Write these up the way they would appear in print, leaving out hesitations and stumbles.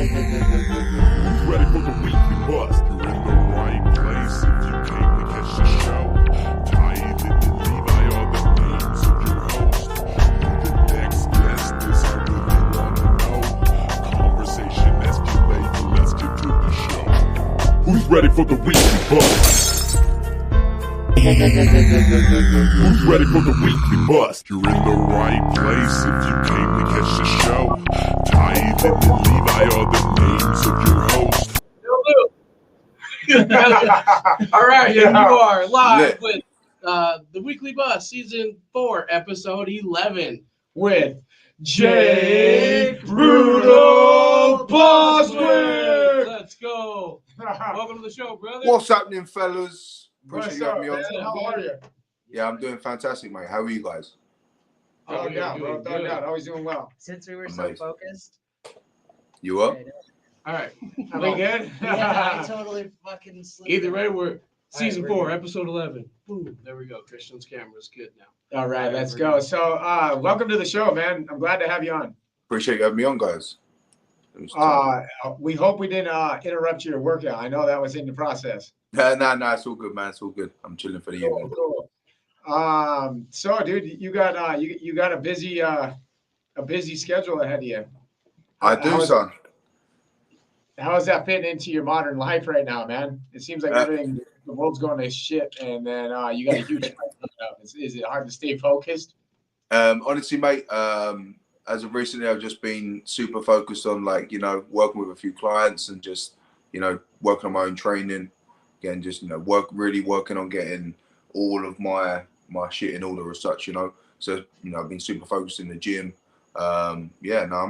Ready for the weekly bust? You're in the right place if you came to catch the show. Tithe and Levi are the names of your host. Who the next guest is, I really wanna know. Conversation escalating, let's get to the show. Who's ready for the weekly bust? Who's ready for the weekly bust? You're in the right place if you came to catch the show. Tithe and Levi are the names of your host. All right, and you are live with the Weekly Bus, Season 4, Episode 11, with Jake Brutal Bostwick. Let's go. Welcome to the show, brother. What's happening, fellas? What's Appreciate you up, having me man? on. How are you? Yeah, I'm doing fantastic, mate. How are you guys? Oh, yeah, bro. Done out. Always doing well. Since we were Amazing. so focused. You up? All right. Are we good? Yeah, I totally fucking slipped. Either way, we're Season we're 4, good. Episode 11. Boom. There we go. Christian's camera's good now. All right, let's go. So, welcome to the show, man. I'm glad to have you on. Appreciate you having me on, guys. We hope we didn't interrupt your workout. I know that was in the process. No, it's all good, man. It's all good. I'm chilling for the evening. Cool. So, dude, you got a busy schedule ahead of you. I do, son. How is that fitting into your modern life right now, man? It seems like everything, the world's going to shit, and then you got a huge fight coming up. Is it hard to stay focused? Honestly, mate, as of recently, I've just been super focused on, like, working with a few clients and just, working on my own training. Again, just, working on getting all of my shit in order as such, So, I've been super focused in the gym. I'm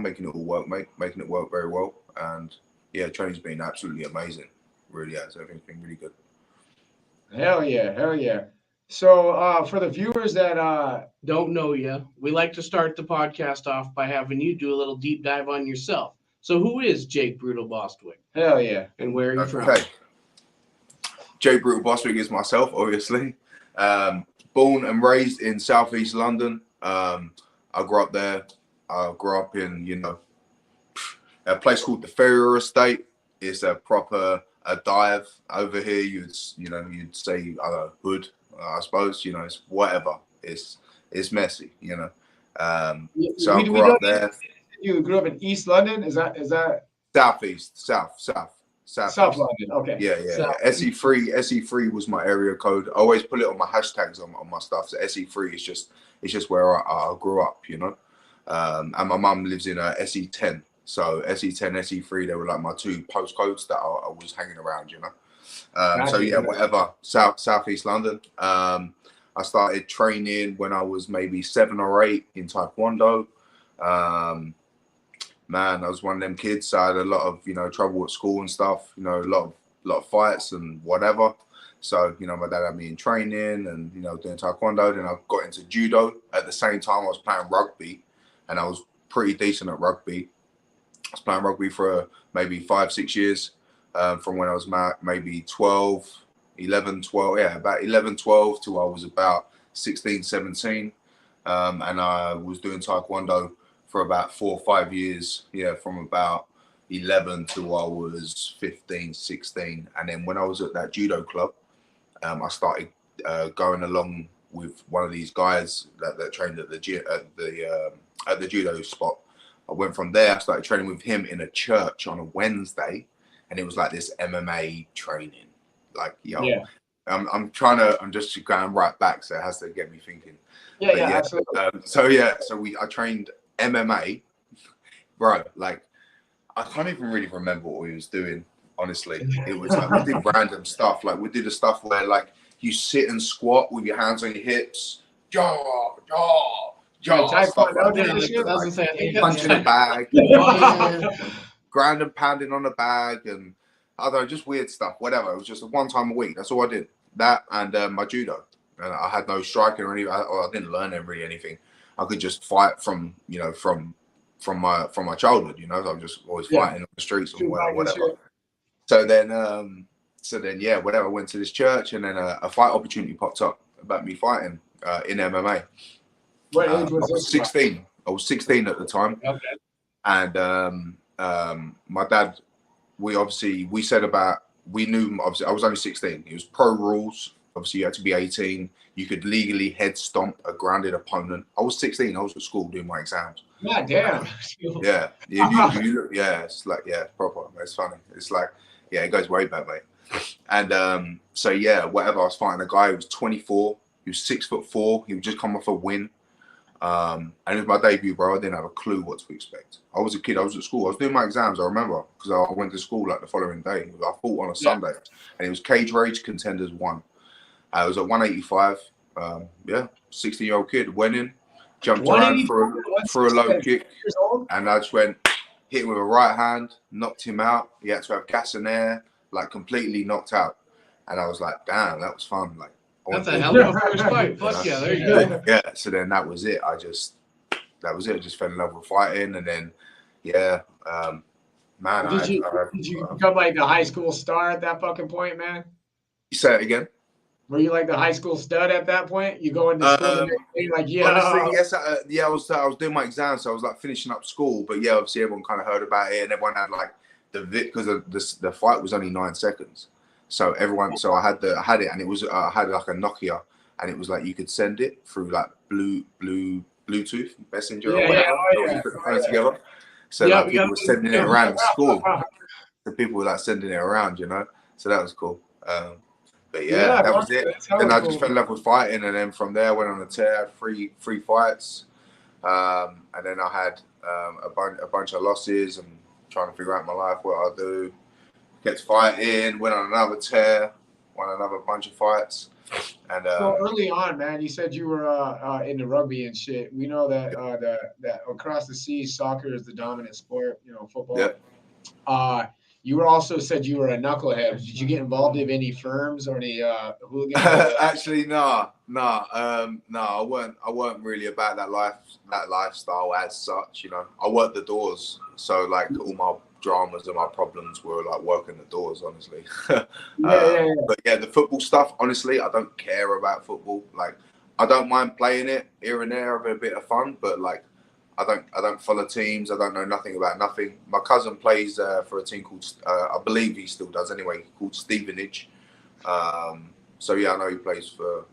making it all work, mate. Making it work very well. And, yeah, training's been absolutely amazing. Really has. Everything's been really good. Hell yeah. So for the viewers that Don't know you, we like to start the podcast off by having you do a little deep dive on yourself. So who is Jake Brutal Bostwick? hell yeah. And where are you from? Okay. Jake Brutal Bostwick is myself, obviously. Born and raised in southeast London. I grew up there. I grew up in, a place called the Ferrier Estate. It's a proper dive over here. You'd say hood. I suppose it's whatever. It's messy, So I grew up there. You grew up in East London. Is that Southeast, South London? Okay. Yeah. South. SE3 was my area code. I always put it on my hashtags on my stuff. So SE3 is just where I grew up, And my mum lives in SE10. So SE10, SE3, they were like my two postcodes that I was hanging around, So yeah, whatever. Southeast London. I started training when I was maybe 7 or 8 in Taekwondo. Man, I was one of them kids. So I had a lot of trouble at school and stuff. A lot of fights and whatever. So my dad had me in training and doing Taekwondo. Then I got into judo. At the same time, I was playing rugby, and I was pretty decent at rugby. I was playing rugby for maybe 5-6 years. From when I was maybe 12 about 11, 12 till I was about 16, 17. And I was doing Taekwondo for about 4 or 5 years. Yeah, from about 11 till I was 15, 16. And then when I was at that judo club, I started going along with one of these guys that trained at the judo spot. I went from there, I started training with him in a church on a Wednesday. And it was like this MMA training, like, Yeah. I'm just going right back. So it has to get me thinking. Yeah, absolutely. I trained MMA, bro. Like, I can't even really remember what we was doing. Honestly, it was like we did random stuff. Like we did the stuff where like you sit and squat with your hands on your hips, jaw. Stuff like that. Punching a bag. Ground and pounding on a bag, and I don't know, just weird stuff, whatever. It was just one time a week. That's all I did. That and my judo. And I had no striking or anything. I didn't learn really anything. I could just fight from my childhood. So I was just always fighting on the streets or whatever. So then, yeah, whatever. I went to this church, and then a fight opportunity popped up about me fighting in MMA. What age was I was 16. I was 16 at the time. Okay. And my dad, we said we knew, obviously I was only 16. It was pro rules. Obviously you had to be 18. You could legally head stomp a grounded opponent. I was 16. I was at school doing my exams. God damn. Yeah. If you look, yeah, it's like, yeah, proper. It's funny. It's like, yeah, it goes way back, mate. And so yeah, whatever. I was fighting a guy who was 24. He was 6'4". He would just come off a win. And it was my debut, bro. I didn't have a clue what to expect. I was a kid. I was at school. I was doing my exams. I remember because I went to school like the following day. I fought on a Sunday, and it was Cage Rage Contenders 1. I was at 185. 16-year-old kid went in, jumped around for a low kick, and I just went, hit him with a right hand, knocked him out. He had to have gas and air, like completely knocked out. And I was like, damn, that was fun. Like, that's a hell of a first fight. Fuck yeah, there you go. Yeah, so then that was it. I just fell in love with fighting, and then man, did you become like the high school star at that fucking point, man? You say it again. Were you like the high school stud at that point? You go into school and like, yeah. Honestly, yes. I was doing my exams, so I was like finishing up school. But yeah, obviously everyone kind of heard about it, and everyone had like because the fight was only 9 seconds. So I had it, and it was I had like a Nokia, and it was like you could send it through like Bluetooth messenger or whatever. You put the phones together. So like people were sending it around the school. The people were like sending it around, you know. So that was cool. But yeah, that was it. Then I just fell in love with fighting, and then from there I went on a tear, had three fights, and then I had a bunch of losses and trying to figure out my life, what I'll do. Kept fighting, went on another tear, won another bunch of fights. And so early on, man, you said you were into rugby and shit. We know that that across the seas, soccer is the dominant sport. You know, football. Yep. You were also said you were a knucklehead. Did you get involved in any firms or any hooligans? Actually, no. I weren't really about that lifestyle as such. You know, I worked the doors, so like all my dramas and my problems were like working the doors, honestly. But yeah, the football stuff, honestly, I don't care about football. Like, I don't mind playing it here and there, having a bit of fun, but like, I don't follow teams. I don't know nothing about nothing. My cousin plays for a team called, I believe he still does anyway, called Stevenage. So yeah, I know he plays for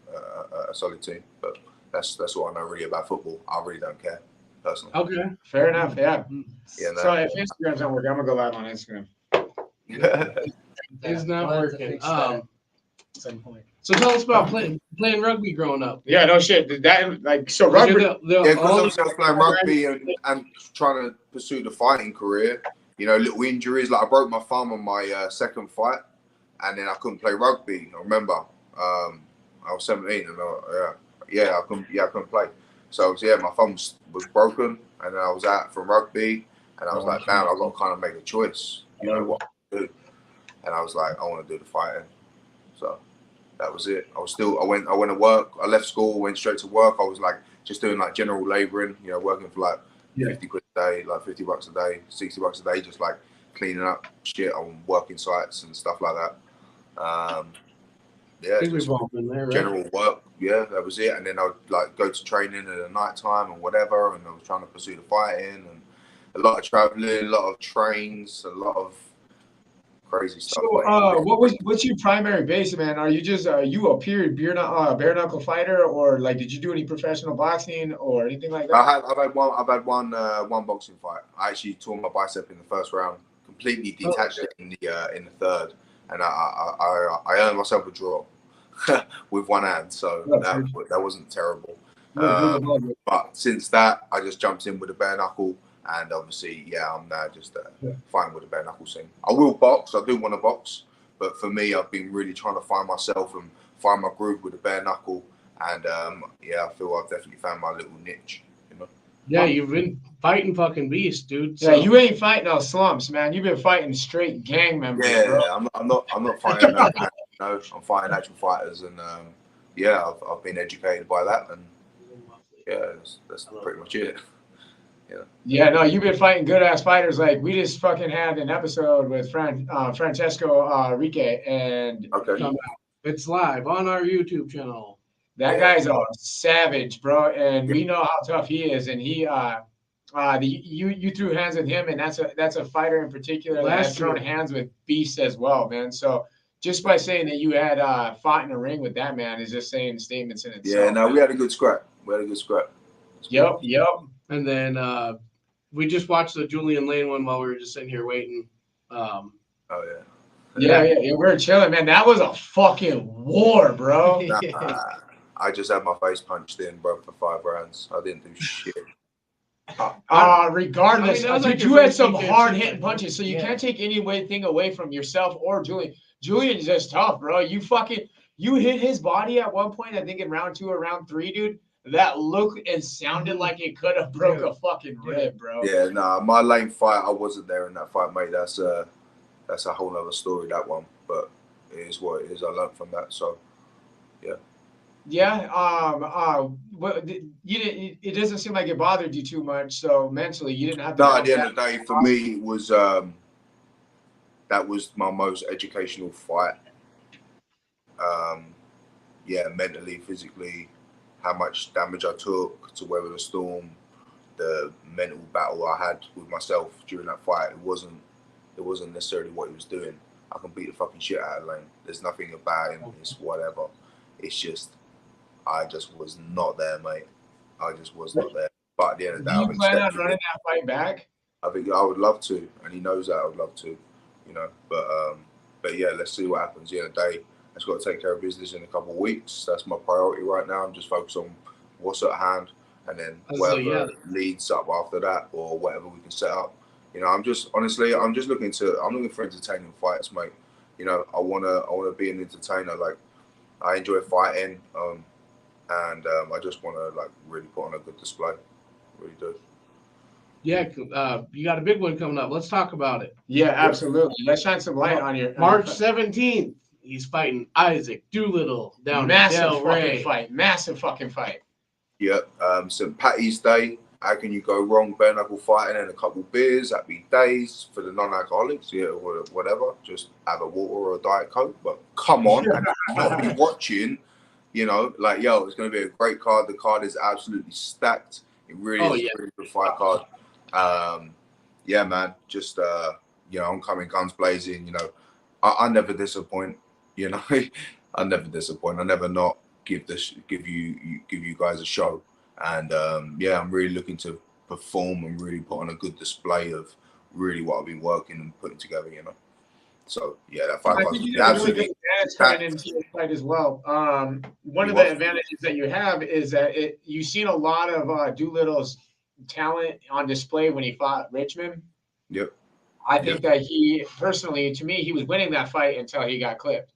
a solid team, but that's what I know really about football. I really don't care personally. Okay, fair enough. Yeah. So if Instagram's not working, I'm gonna go live on Instagram. It's not working. Some point. So tell us about playing rugby growing up. Yeah, no shit. That like so rugby. Because obviously I was playing rugby and trying to pursue the fighting career. You know, little injuries. Like I broke my thumb on my second fight, and then I couldn't play rugby. I remember I was 17, and I couldn't play. So yeah, my thumb was broken, and then I was out from rugby, and I was like, damn, I got to kind of make a choice. You know what to do? And I was like, I want to do the fighting. So that was it. I went to work. I left school, went straight to work. I was like just doing like general labouring, you know, working for like 50 quid a day, like $50 a day, $60 a day, just like cleaning up shit on working sites and stuff like that. Just general work. Yeah, that was it. And then I would like go to training at the night time and whatever. And I was trying to pursue the fighting and a lot of traveling, a lot of trains, a lot of crazy stuff. So, what's your primary base, man? Are you just you a pure bare knuckle fighter, or like did you do any professional boxing or anything like that? I've had one boxing fight. I actually tore my bicep in the first round, completely detached it in the third, and I earned myself a draw with one hand, so that wasn't terrible. But since that, I just jumped in with a bare knuckle. And obviously, I'm now just fighting with a bare knuckle scene. I will box. I do want to box, but for me, I've been really trying to find myself and find my groove with a bare knuckle. And I feel I've definitely found my little niche. You know? Yeah, you've been fighting fucking beasts, dude. So. Yeah, you ain't fighting no slumps, man. You've been fighting straight gang members. Yeah, bro. I'm not fighting. I'm fighting actual fighters, and I've been educated by that, and that's pretty much it. Yeah, no, you've been fighting good ass fighters. Like we just fucking had an episode with Francesco Rique, and it's live on our YouTube channel. That guy's a savage, bro, and we know how tough he is. And you threw hands with him, and that's a fighter in particular that has thrown hands with beasts as well, man. So just by saying that you had fought in a ring with that man is just saying statements in itself. Yeah, no, we had a good scrap. Yep. And then we just watched the Julian Lane one while we were just sitting here waiting. Oh yeah. Yeah, we're chilling, man. That was a fucking war, bro. I just had my face punched in, bro, for 5 rounds. I didn't do shit. Regardless, I mean, like you had some hard hitting right? punches, so you can't take anything away from yourself or Julian. Julian's just tough, bro. You hit his body at one point, I think in round 2 or round 3, dude. That looked and sounded like it could have broke a fucking rib, bro. Yeah, nah, my Lane fight, I wasn't there in that fight, mate. That's a whole other story, that one. But it is what it is. I learned from that, so yeah. Yeah. It doesn't seem like it bothered you too much. So mentally, you didn't have to. No, at the end of the day, for me, it was that was my most educational fight. Yeah, mentally, physically, how much damage I took to weather the storm, the mental battle I had with myself during that fight. It wasn't necessarily what he was doing. I can beat the fucking shit out of Lane. There's nothing about him. It's whatever. It's just, I just was not there, mate. I just was not there. But at the end of the day, do you plan on running that fight back? I think I would love to, and he knows that I would love to, you know. But yeah, let's see what happens. At the end of the day, I just got to take care of business in a couple of weeks. That's my priority right now. I'm just focused on what's at hand, and then whatever leads up after that, or whatever we can set up. You know, I'm looking for entertaining fights, mate. You know, I wanna be an entertainer. Like, I enjoy fighting, and I just wanna like really put on a good display. Really do. Yeah, you got a big one coming up. Let's talk about it. Yeah, absolutely. Let's shine some light on your March 17th. He's fighting Isaac Doolittle down massive in Del Rey. fucking fight. Massive fucking fight. Yeah, St. Patty's Day. How can you go wrong? Bare knuckle fighting and a couple beers. That'd be days for the non-alcoholics. Yeah, or whatever. Just have a water or a Diet Coke. But come on, not be watching. You know, like, yo, it's going to be a great card. The card is absolutely stacked. It really is a really good fight card. Yeah, man. Just you know, I'm coming guns blazing. You know, I never disappoint. You know, I never disappoint. I never not give you guys a show. And yeah, I'm really looking to perform and really put on a good display of really what I've been working and putting together, you know. So yeah, that fight was absolutely into your fight as well. One of the advantages that you have is that you've seen a lot of Doolittle's talent on display when he fought Richmond. Yep. I think that he personally, to me, he was winning that fight until he got clipped.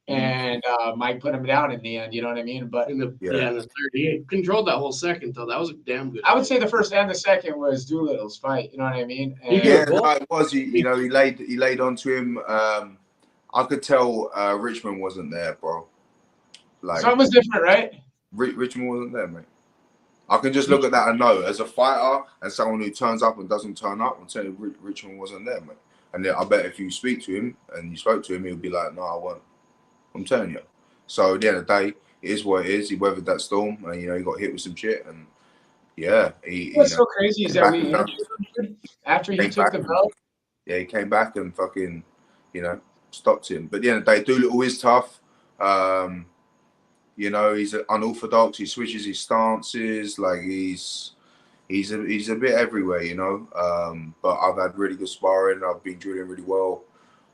And Mike put him down in the end, you know what I mean? But in the 38, controlled that whole second though. That was a damn good. I would say the first and the second was Doolittle's fight. You know what I mean? And yeah, no, it was. You know, he laid onto him. I could tell Richmond wasn't there, bro. Like, something was different, right? Richmond wasn't there, mate. I can just look at that and know, as a fighter and someone who turns up and doesn't turn up, I'm telling you, Richmond wasn't there, mate. And then I bet if you speak to him and you spoke to him, he'll be like, no, I won't. I'm telling you. So at the end of the day, it is what it is. He weathered that storm, and you know, he got hit with some shit, and yeah, what's so crazy is that after he took the belt, yeah, he came back and fucking, you know, stopped him. But at the end of the day, Doolittle is tough. You know, he's unorthodox. He switches his stances. Like he's a bit everywhere, you know. But I've had really good sparring. I've been drilling really well.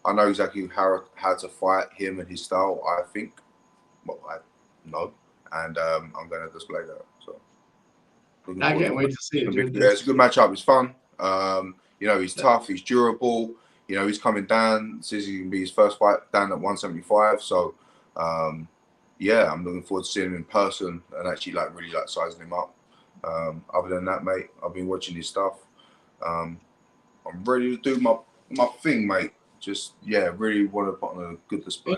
I know exactly how to fight him and his style, I think. Well, I know. And I'm going to display that. So I can't wait to see it. Yeah, it's a good matchup. It's fun. You know, he's tough. He's durable. You know, he's coming down. Says he can be his first fight down at 175. So, yeah, I'm looking forward to seeing him in person and actually, like, really, like, sizing him up. Other than that, mate, I've been watching his stuff. I'm ready to do my thing, mate. Just, yeah, really want to put on a good display.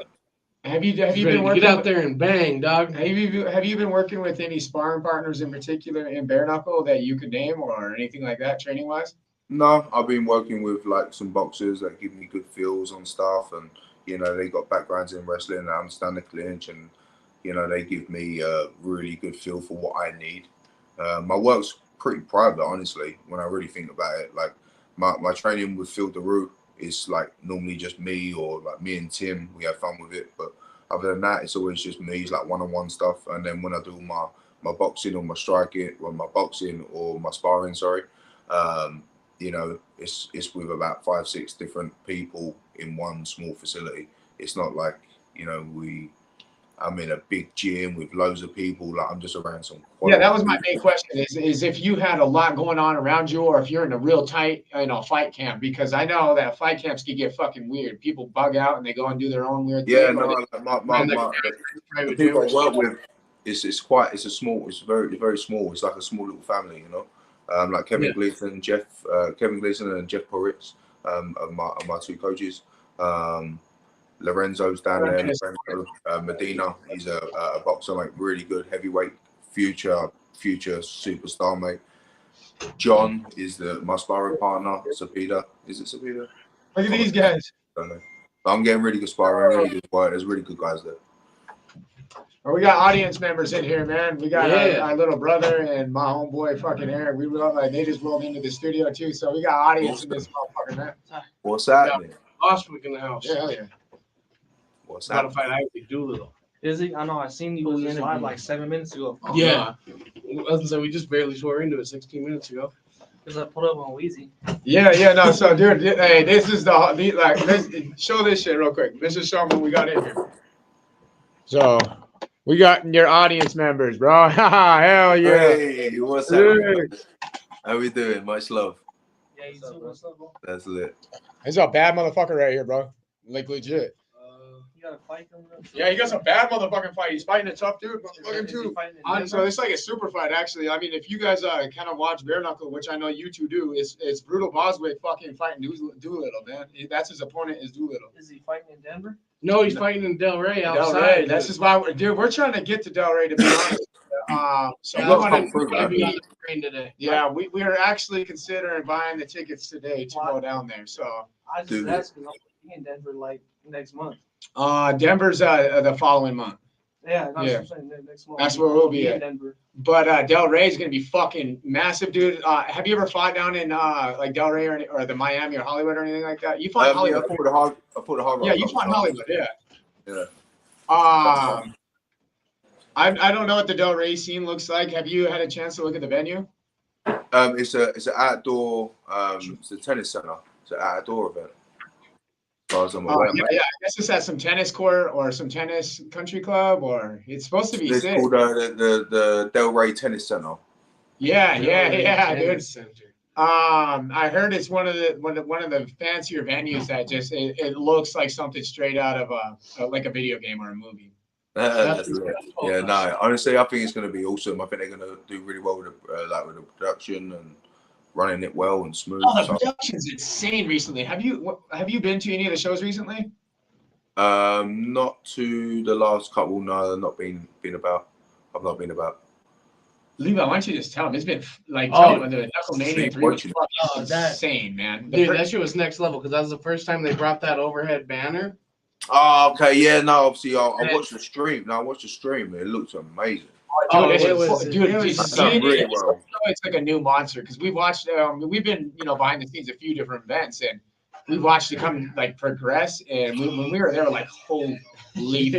Have you been working? Get out there and bang, dog. Have you been working with any sparring partners in particular in bare knuckle that you could name or anything like that, training wise? No, I've been working with like some boxers that give me good feels on stuff, and you know they got backgrounds in wrestling and I understand the clinch, and you know they give me a really good feel for what I need. My work's pretty private, honestly, when I really think about it. Like my training with Phil DeRue is like normally just me or like me and Tim. We have fun with it, but other than that, it's always just me. It's like one-on-one stuff. And then when I do my boxing or my striking, or my boxing or my sparring, sorry, you know, it's with about 5-6 different people in one small facility. It's not like, you know, I'm in a big gym with loads of people. Like I'm just around some. Yeah, that was my main question is if you had a lot going on around you or if you're in a real tight, fight camp, because I know that fight camps can get fucking weird. People bug out and they go and do their own weird Yeah, thing. no, the people I work with, it's very small. It's like a small little family, you know. Like Kevin Gleason and Jeff Poritz, are my two coaches. Lorenzo's down there. Lorenzo, Medina, he's a boxer, like really good heavyweight, future superstar, mate. John is my sparring partner. Sapida, is it Sapida? Look at these guys. I don't know. But I'm getting really good sparring, really good work. There's really good guys there. We got audience members in here, man. We got our little brother and my homeboy, fucking Eric. They just rolled into the studio too, so we got audience in this motherfucker, man. What's happening? Bostwick in the house. Yeah, hell yeah. What's Got to happening? fight Isaac Doolittle. Is he? I know. I seen you was live like 7 minutes ago. Yeah. We just barely swore into it 16 minutes ago. Because I put up on Wheezy. Yeah, no. So, dude, hey, this is let's show this shit real quick. This is showing what we got in here. So, we got your audience members, bro. Hell yeah. Hey, what's happening? How we doing? Much love. Yeah, you too. What's up, bro? That's lit. This is a bad motherfucker right here, bro. Like, legit. You got a fight coming up? Yeah, he got some bad motherfucking fight. He's fighting a tough dude. Fucking too. So it's like a super fight, actually. I mean, if you guys kind of watch Bare Knuckle, which I know you two do, it's Brutal Bostwick fucking fighting Doolittle, man. That's his opponent is Doolittle. Is he fighting in Denver? No, he's fighting in Delray outside. Delray. That's just why, we're trying to get to Delray, to be honest. So Yeah, we're I'm going gonna be on to. the train today. Yeah, we are actually considering buying the tickets today to go down there. So I just asked because I'm in Denver like next month. Denver's the following month. Yeah, that's what I'm saying. Next month. That's where we'll be at. Denver. But Delray is gonna be fucking massive, dude. Have you ever fought down in like Delray or the Miami or Hollywood or anything like that? You fought Hollywood. I fought the Hard Rock. Yeah, you fought Hollywood. Yeah. Yeah. I don't know what the Delray scene looks like. Have you had a chance to look at the venue? It's an outdoor. It's a tennis center. It's an outdoor event. As far as I'm aware, yeah, I guess it's at some tennis court or some tennis country club, or it's supposed to be it's sick. called the Delray Tennis Center. Yeah, dude. I heard it's one of the fancier venues that just it looks like something straight out of like a video game or a movie. That's lit. Yeah, no. Honestly, I think it's going to be awesome. I think they're going to do really well with the production and running it well and smooth. Oh, the production's insane recently. Have you been to any of the shows recently? Not to the last couple. No, I've not been about. I've not been about. Levi, why don't you just tell him? It's been like tell him the Knucklemania 3 was fucking that- insane, man. Dude, that shit was next level because that was the first time they brought that overhead banner. Oh, okay. Yeah, no. Obviously, I watched the stream. No, I watched the stream. It looks amazing. Really well. It's like a new monster because we've watched. We've been behind the scenes a few different events and we've watched it come like progress. And when we were there, we're like, holy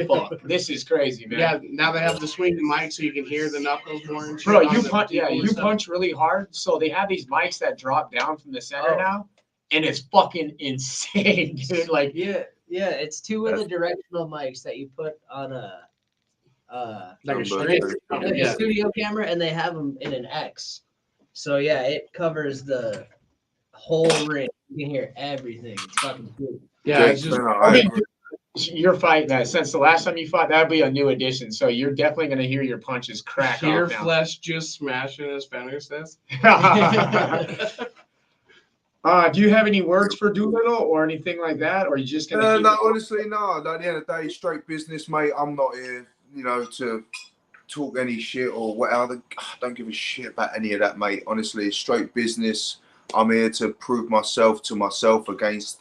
fuck, this is crazy, man. Yeah, now they have the swinging mic so you can hear the knuckles more. And bro, you punch. Yeah, you punch really hard. So they have these mics that drop down from the center now, and it's fucking insane, dude. Like yeah, it's two of the directional mics that you put on a studio camera, and they have them in an X. So yeah, it covers the whole ring. You can hear everything. It's fucking cool. Yeah, it's just. Your fight, since the last time you fought, that'd be a new addition. So you're definitely gonna hear your punches crack. Your flesh just smashing, as Fenner says. Do you have any words for Doolittle or anything like that, or are you just gonna? No, honestly, no. At the end of the day, straight business, mate. I'm not here, to talk any shit or whatever. I don't give a shit about any of that, mate. Honestly, straight business. I'm here to prove myself to myself against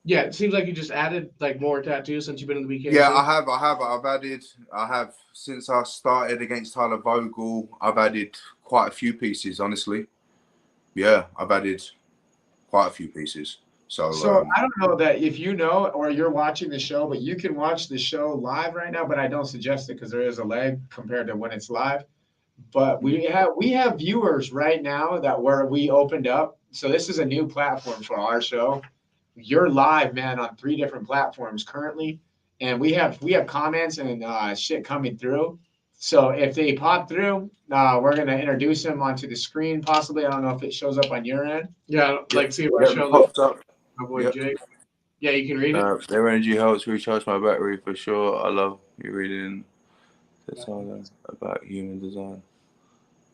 Yeah, it seems like you just added like more tattoos since you've been in the BKFC. Yeah, I have. I have since I started against Tyler Vogel. I've added quite a few pieces, honestly. Yeah, I've added quite a few pieces. So I don't know that if you know or you're watching the show, but you can watch the show live right now. But I don't suggest it because there is a lag compared to when it's live. But we have viewers right now that we opened up. So this is a new platform for our show. You're live, man, on 3 different platforms currently, and we have comments and shit coming through. So if they pop through, we're gonna introduce them onto the screen. Possibly, I don't know if it shows up on your end. Yeah, like see if I yeah, show popped up. my boy Yep. Jake. Yeah, you can read it. Their energy helps recharge my battery for sure. I love you reading this all about human design.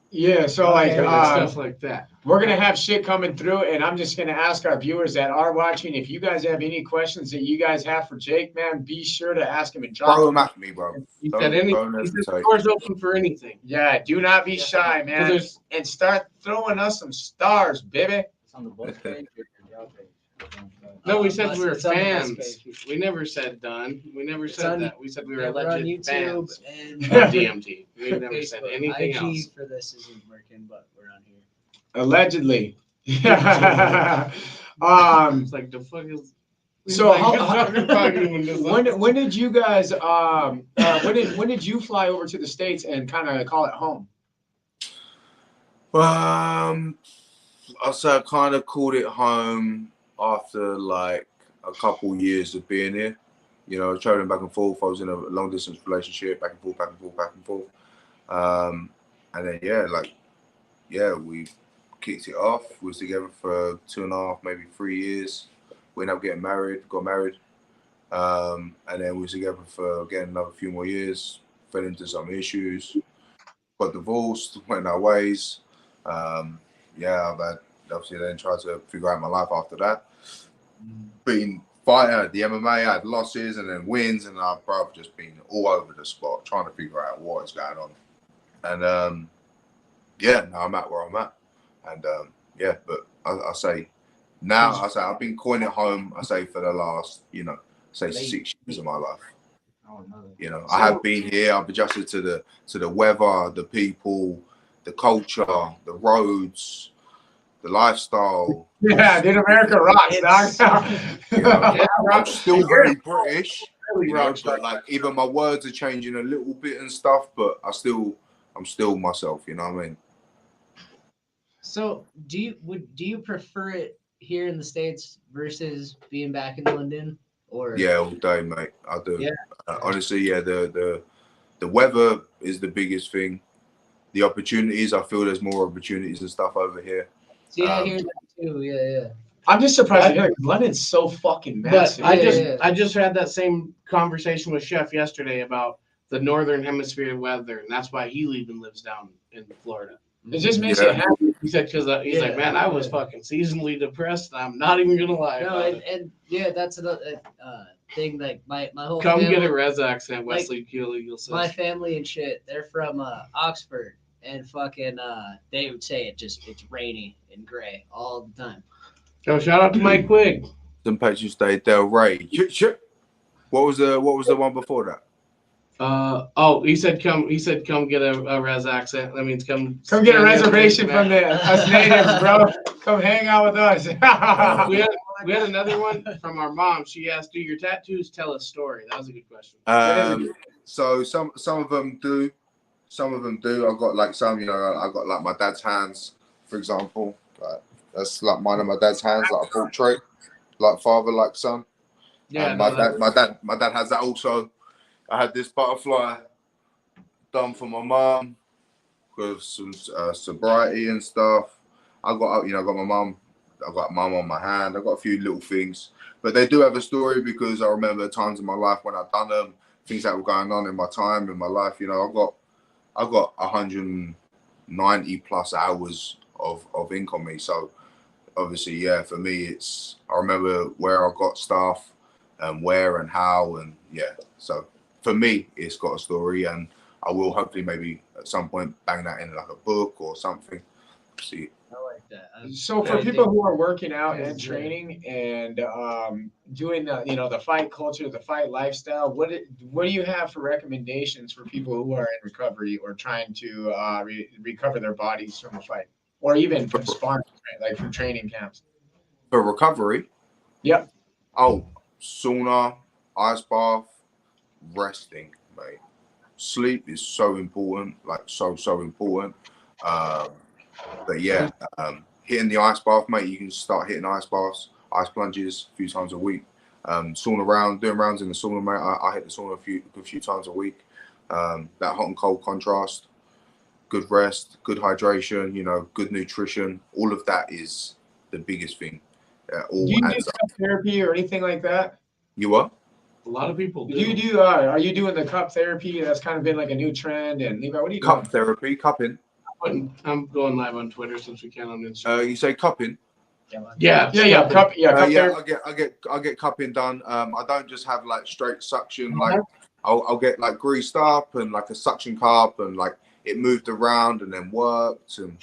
Yeah, so Okay. Stuff like that. we're gonna have shit coming through, and I'm just gonna ask our viewers that are watching if you guys have any questions that you guys have for Jake, man, be sure to ask him and drop Throw them. them at me, bro. He Don't- said any. don't He said the hesitate. door's open for anything. Yeah, do not be shy, man, there's- and start throwing us some stars, baby. It's on the book page or your page. No, we said we were It's on the bus fans. We never said done. We never It's said on- that. We said we were Yeah, we're on alleged YouTube fans and of DMT. We never said Facebook. anything IG else. for this isn't working, but we're on here. Allegedly. It's like the fuck is. So Like, how- fucking talking when this- when did you guys when did you fly over to the States and kind of call it home? I say I kind of called it home after like a couple years of being here. You know, traveling back and forth. I was in a long distance relationship, back and forth, back and forth, back and forth. And then we kicked it off. We was together for 2.5, maybe 3 years. We ended up getting married, got married. And then we was together for again another few more years. Fell into some issues. Got divorced, went our ways. I've had obviously then tried to figure out my life after that. Been fighting the MMA, I had losses and then wins, and I've just been all over the spot trying to figure out what is going on. And now I'm at where I'm at. And but I say now I've been calling it home. I say for the last 6 years of my life. You know, I have been here. I've adjusted to the weather, the people, the culture, the roads, the lifestyle. Yeah, dude, America rocks, dog. You know, I'm still very British. Really You know, wrong. but like even my words are changing a little bit and stuff, but I'm still myself. You know what I mean? So do you prefer it here in the States versus being back in London? Or Yeah, all day, mate. I do. Yeah. Honestly, yeah. The weather is the biggest thing. The opportunities, I feel there's more opportunities and stuff over here. See, I hear that too. Yeah. I'm just surprised. London's so fucking But massive. I just had that same conversation with Chef yesterday about the northern hemisphere weather, and that's why he even lives down in Florida. It just makes Yeah. you happy. He said because he's like, man, I was fucking seasonally depressed. And I'm not even gonna lie. No, about it. and yeah, that's another thing. Like my whole Come family, get a res accent, Wesley Keeley. You'll say. my family and shit. They're from Oxford, and fucking they would say it's rainy and gray all the time. Oh, shout out to Mike Quigg. St. Patrick's Day, Del Rey. What was the one before that? He said come get a res accent. That means come Come get a reservation from us natives, bro. Come hang out with us. we had another one from our mom. She asked, "Do your tattoos tell a story?" That was a good question. So some of them do. Some of them do. I've got like some, I got like my dad's hands, for example. Like that's like mine and my dad's hands, like a portrait, like father, like son. Yeah, And my dad has that also. I had this butterfly done for my mom with some sobriety and stuff. I got my mum. I got mum on my hand. I got a few little things, but they do have a story because I remember times in my life when I've done them, things that were going on in my time in my life. I got 190 plus hours of ink on me. So obviously, yeah, for me, I remember where I got stuff and where and how, and yeah. So for me, it's got a story, and I will hopefully maybe at some point bang that in like a book or something. See. that. So for Yeah, people who are working out Yeah. and training and doing the the fight culture, the fight lifestyle, what do you have for recommendations for people who are in recovery or trying to recover their bodies from a fight, or even from sparring, right? Like from training camps? For recovery, Yep. oh, sauna, ice bath, resting, mate. Sleep is so important, like so important. But yeah, hitting the ice bath, mate. You can start hitting ice baths, ice plunges a few times a week. Sauna round, doing rounds in the sauna, mate. I hit the sauna a few times a week. That hot and cold contrast, good rest, good hydration, good nutrition. All of that is the biggest thing. Do All you do adds up. cup therapy or anything like that? You what? A lot of people do. Do you do? Are you doing the cup therapy? That's kind of been like a new trend. And Levi, what are you doing? Cup therapy, cupping. I'm going live on Twitter since we can on Instagram. You say cupping? Yeah, Cup Yeah, therapy. I get cupping done. I don't just have like straight suction. Like I'll get like greased up and like a suction cup and like it moved around and then worked and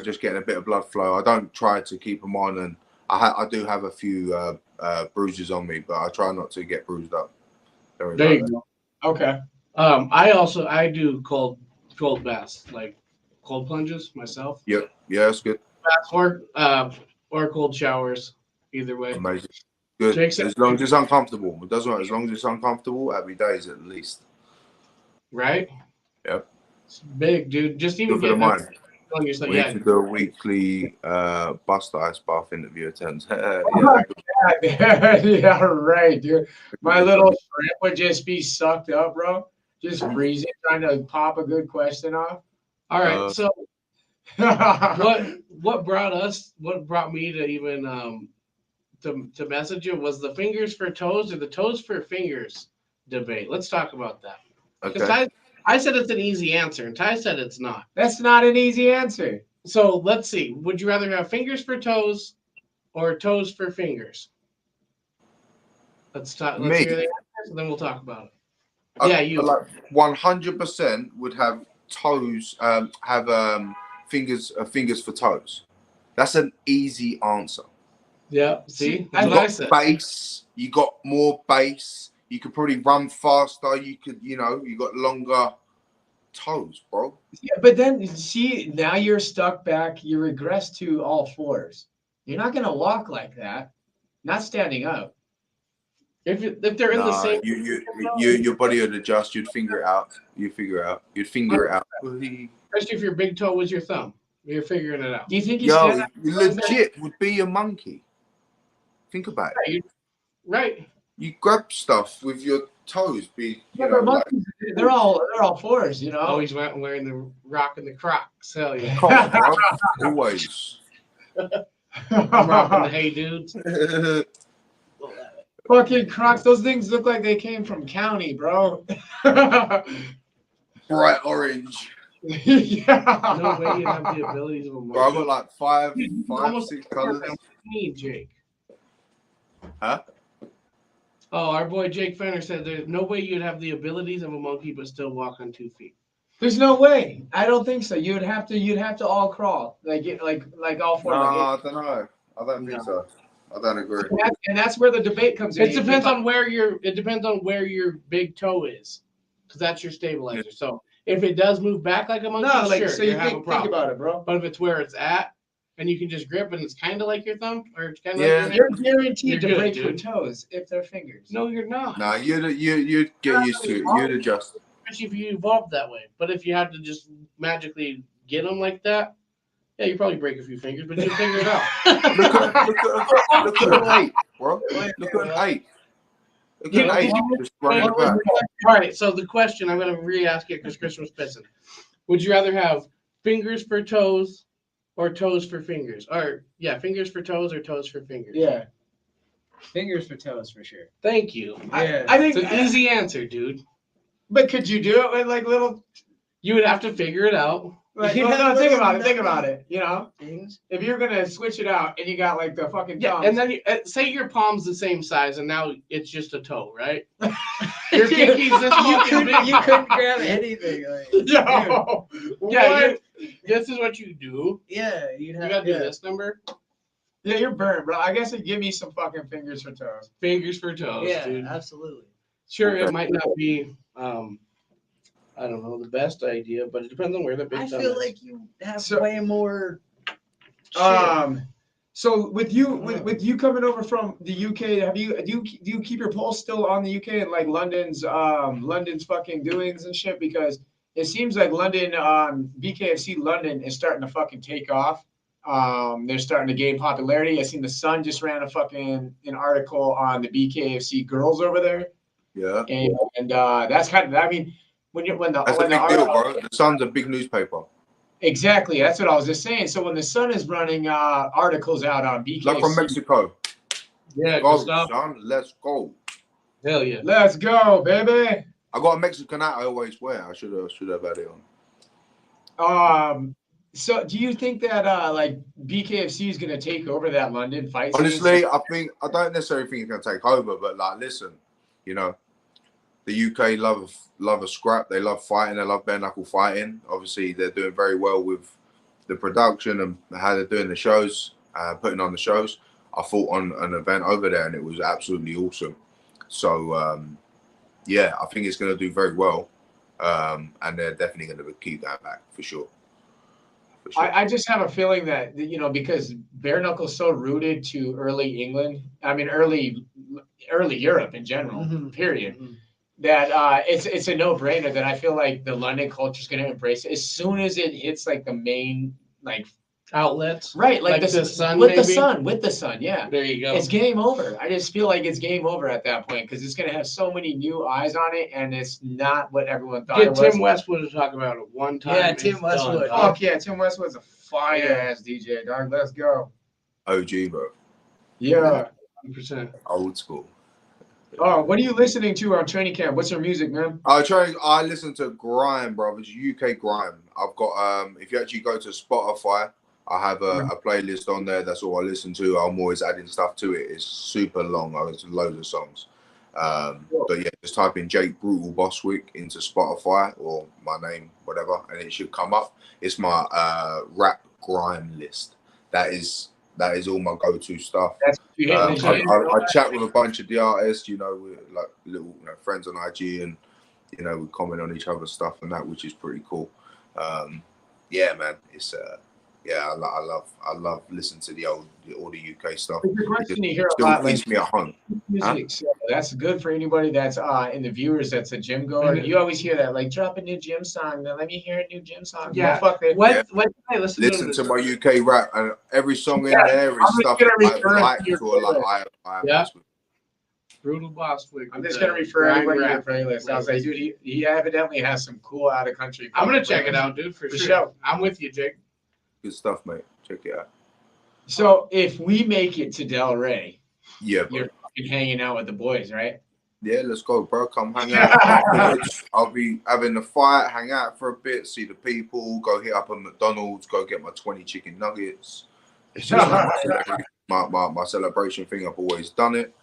just getting a bit of blood flow. I don't try to keep them on, and I do have a few bruises on me, but I try not to get bruised up. There you go. Okay. I do cold baths, like cold plunges myself. Yep. Yeah, that's good. Baths or cold showers, either way. Amazing. Good. Jake said- As long as it's uncomfortable. It doesn't matter. As long as it's uncomfortable, every day is at least. Right? Yep. It's big, dude. Just even Good for the mind. feeling yourself. We Yeah. need to do a weekly bust ice bath interview attempt. Yeah, right, dude. My little shrimp would just be sucked up, bro. Just freezing, trying to pop a good question off. All right. Uh, So what brought me to even to message you was the fingers for toes or the toes for fingers debate. Let's talk about that. Because Okay. I said it's an easy answer, and Ty said it's not. That's not an easy answer. So let's see. Would you rather have fingers for toes or toes for fingers? Let's talk. Let's Me? hear the answers, and then we'll talk about it. Yeah, you. Like 100% would have toes. Fingers for toes. That's an easy answer. Yeah. See, I that's You what I got said. base. You got more base. You could probably run faster. You could, you got longer toes, bro. Yeah, but then see, now you're stuck back. You regress to all fours. You're not gonna walk like that. Not standing up. If they're in the Nah, same. your body would adjust. You'd figure it out. You'd finger it out. Especially if your big toe was your thumb, you're figuring it out. Do you think you Yo, stand up? you legit would be a monkey. Think about it. Right. You grab stuff with your toes. Yeah, but monkeys, they're all fours, you know. Always wearing the rock and the Crocs. Hell yeah. Come on, bro. Always. I'm rocking the hey dudes. Fucking Crocs. Those things look like they came from county, bro. Bright orange. Yeah. No way you have the abilities of a Bro, I monkey. got like five, Almost 6 colors. Me, Jake. Huh? Oh, our boy Jake Fenner said there's no way you'd have the abilities of a monkey but still walk on 2 feet. There's no way. I don't think so. You'd have to all crawl like all four. No, I don't know. I don't think so. I don't agree. And that's where the debate comes in. It depends on where your big toe is, because that's your stabilizer. So if it does move back like a monkey, No, like sure, so you have a think problem. about it, bro. But if it's where it's at and you can just grip and it's kind of like your thumb or it's kind of Yeah. like your You're guaranteed to You're good, break your dude. toes if they're fingers. No, you're not. Nah, you'd get used to it. You'd adjust. Especially if you evolved that way. But if you had to just magically get them like that, yeah, you probably break a few fingers, but you figure it out. Look at an 8, bro. Look at an 8. Look at an 8. Just running back. All right, so the question, I'm going to re-ask it because Chris was pissing. Would you rather have fingers for toes or toes for fingers? Or, yeah, fingers for toes or toes for fingers? Yeah. Fingers for toes for sure. Thank you. Yeah. I think it's an easy answer, dude. But could you do it with like little? You would have to figure it out. Like, Yeah, well, no, think about it. no. Think about it. You know, Things. if you're gonna switch it out and you got like the fucking Yeah, thumbs, and then say your palm's the same size, and now it's just a toe, right? Your pinky's this fucking big. You couldn't grab anything. Like, Yo, Yeah, what? this is what you do. yeah, you'd You have gotta do this number. Yeah, you're burnt, bro. I guess it'd give me some fucking fingers for toes. Fingers for toes, Yeah, dude. absolutely. Sure, it might not be, I don't know, the best idea, but it depends on where the big I thumb feel is. like you have So- way more. Shit. So with you coming over from the UK, do you keep your pulse still on the UK and like London's fucking doings and shit? Because it seems like London, BKFC London is starting to fucking take off. They're starting to gain popularity. I seen the Sun just ran an article on the BKFC girls over there. Yeah. And that's kind of, I mean, when That's a big deal, bro. The Sun's a big newspaper. Exactly, that's what I was just saying. So when the Sun is running articles out on BKFC, Like from Mexico. Yeah, Go, Gustav. son. Let's go. Hell yeah. let's go, baby. I got a Mexican hat I always wear. I should have had it on. So do you think that like BKFC is gonna take over that London fight scene? Honestly, I don't necessarily think it's gonna take over, but like, listen, you know, the UK love a scrap. They love fighting. They love bare knuckle fighting. Obviously, they're doing very well with the production and how they're doing the shows, putting on the shows. I fought on an event over there, and it was absolutely awesome. So, yeah, I think it's going to do very well, and they're definitely going to keep that back for sure. For sure. I just have a feeling that, you know, because bare knuckle's so rooted to early England, I mean early Europe in general, period. That it's a no-brainer that I feel like the London culture is going to embrace it as soon as it hits like the main like Outlets. right like Like the Sun, with maybe? the sun, yeah. There you go. It's game over. I just feel like it's game over at that point because it's going to have so many new eyes on it, and it's not what everyone thought it Get was. Tim Westwood to talk about it one time. Yeah, it's Tim done, Westwood. dog. Fuck yeah, Tim Westwood's a fire ass DJ, dog. Let's go. OG, bro. Yeah. 100%. Old school. Oh, what are you listening to on training camp? What's your music, man? I listen to grime, brothers. UK grime. I've got if you actually go to Spotify, I have a playlist on there. That's all I listen to. I'm always adding stuff to it. It's super long. I listen to loads of songs. But yeah, just type in Jake Brutal Bostwick into Spotify or my name, whatever, and it should come up. It's my rap grime list. That is all my go-to stuff. That's what you hit in the gym. I chat with a bunch of the artists, you know, we're like little friends on IG, and you know, we comment on each other's stuff and that, which is pretty cool. Yeah, man, it's yeah, I love listening to all the UK stuff. It's a question you hear a Still lot. keeps me at home. Music, so that's good for anybody that's in the viewers that's a gym goer. You always hear that, like, drop a new gym song. Now let me hear a new gym song. Yeah. Well, fuck it. What I listen To my UK rap, and every song in there is I'm stuff just gonna that refer I like to your or like I Yeah. Brutal Bostwick. I'm just gonna refer everybody to your playlist. I was like, dude, he evidently has some cool out of country. I'm gonna check it out, dude, for For sure. sure. I'm with you, Jake. Good stuff, mate. Check it out. So if we make it to Del Rey, Yeah, bro. you're fucking hanging out with the boys, right? Yeah, let's go, bro. Come hang out afterwards. I'll be having the fight, hang out for a bit, see the people, go hit up a McDonald's, go get my 20 chicken nuggets. It's just my celebration thing. I've always done it.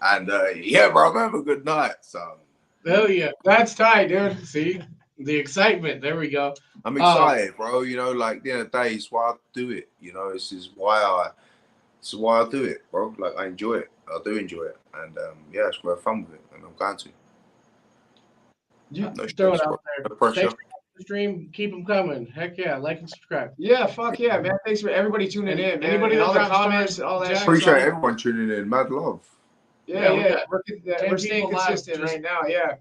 And yeah, bro, have a good night. So Hell yeah. That's tight, dude. See? The excitement. There we go. I'm excited, bro. You know, like at the end of the day, it's why I do it. You know, this is why I do it, bro. Like I enjoy it. I do enjoy it. And yeah, it's have fun with it. And I'm going to. Yeah, No Throw stress, it bro. out there. No pressure. Thanks for the stream. Keep them coming. Heck yeah. Like and subscribe. Yeah, fuck yeah, man. Thanks for everybody tuning in, man. Anybody And that all the drops comments, stars, all that Jack, shit. Appreciate everyone tuning in. Mad love. Yeah, we got We're 10 staying people live, consistent just- right now, yeah.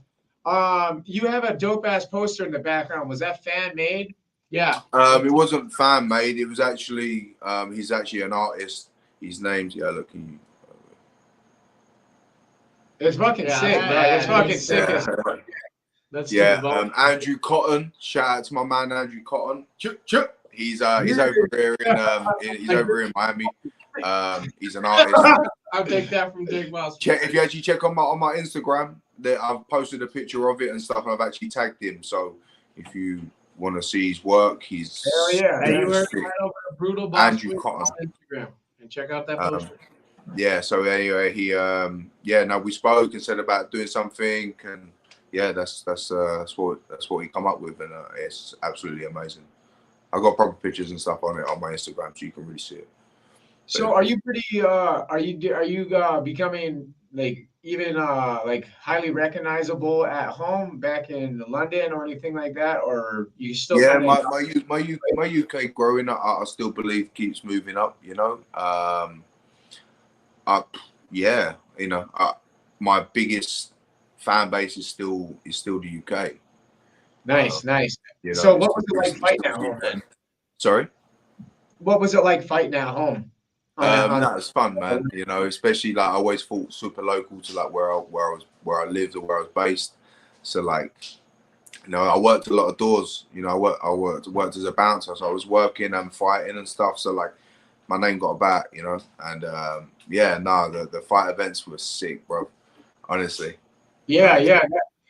You have a dope ass poster in the background. Was that fan made? Yeah. It wasn't fan made. It was actually he's actually an artist. His name's look. It's fucking Yeah, sick, bro. yeah, It's fucking it's- sick. That's Andrew Cotton. Shout out to my man Andrew Cotton. Chup. He's over here in Miami. He's an artist. I'll take that from Jake Mouse. If you actually check on my Instagram, that I've posted a picture of it and stuff. And I've actually tagged him. So if you want to see his work, he's Hell yeah. Anywhere sick. right over to Brutal Andrew Bostwick Cotton. on Instagram and check out that poster. yeah. So anyway, he no, we spoke and said about doing something, and yeah, that's what he come up with, and it's absolutely amazing. I got proper pictures and stuff on it on my Instagram, so you can really see it. So are you pretty are you becoming like even like highly recognizable at home back in London or anything like that, or you still Yeah, kind of my UK growing up, I still believe keeps moving up. You know, yeah, you know, my biggest fan base is still the UK. nice, nice. You know, So what was it like fighting at home? UK. Sorry. What was it like fighting at home? No, it's fun, man. You know, especially like I always fought super local to like where I lived or where I was based. So like, you know, I worked a lot of doors. You know, I worked as a bouncer, so I was working and fighting and stuff. So like, my name got about, you know, and yeah, no, the fight events were sick, bro. Honestly. Yeah, Like, yeah.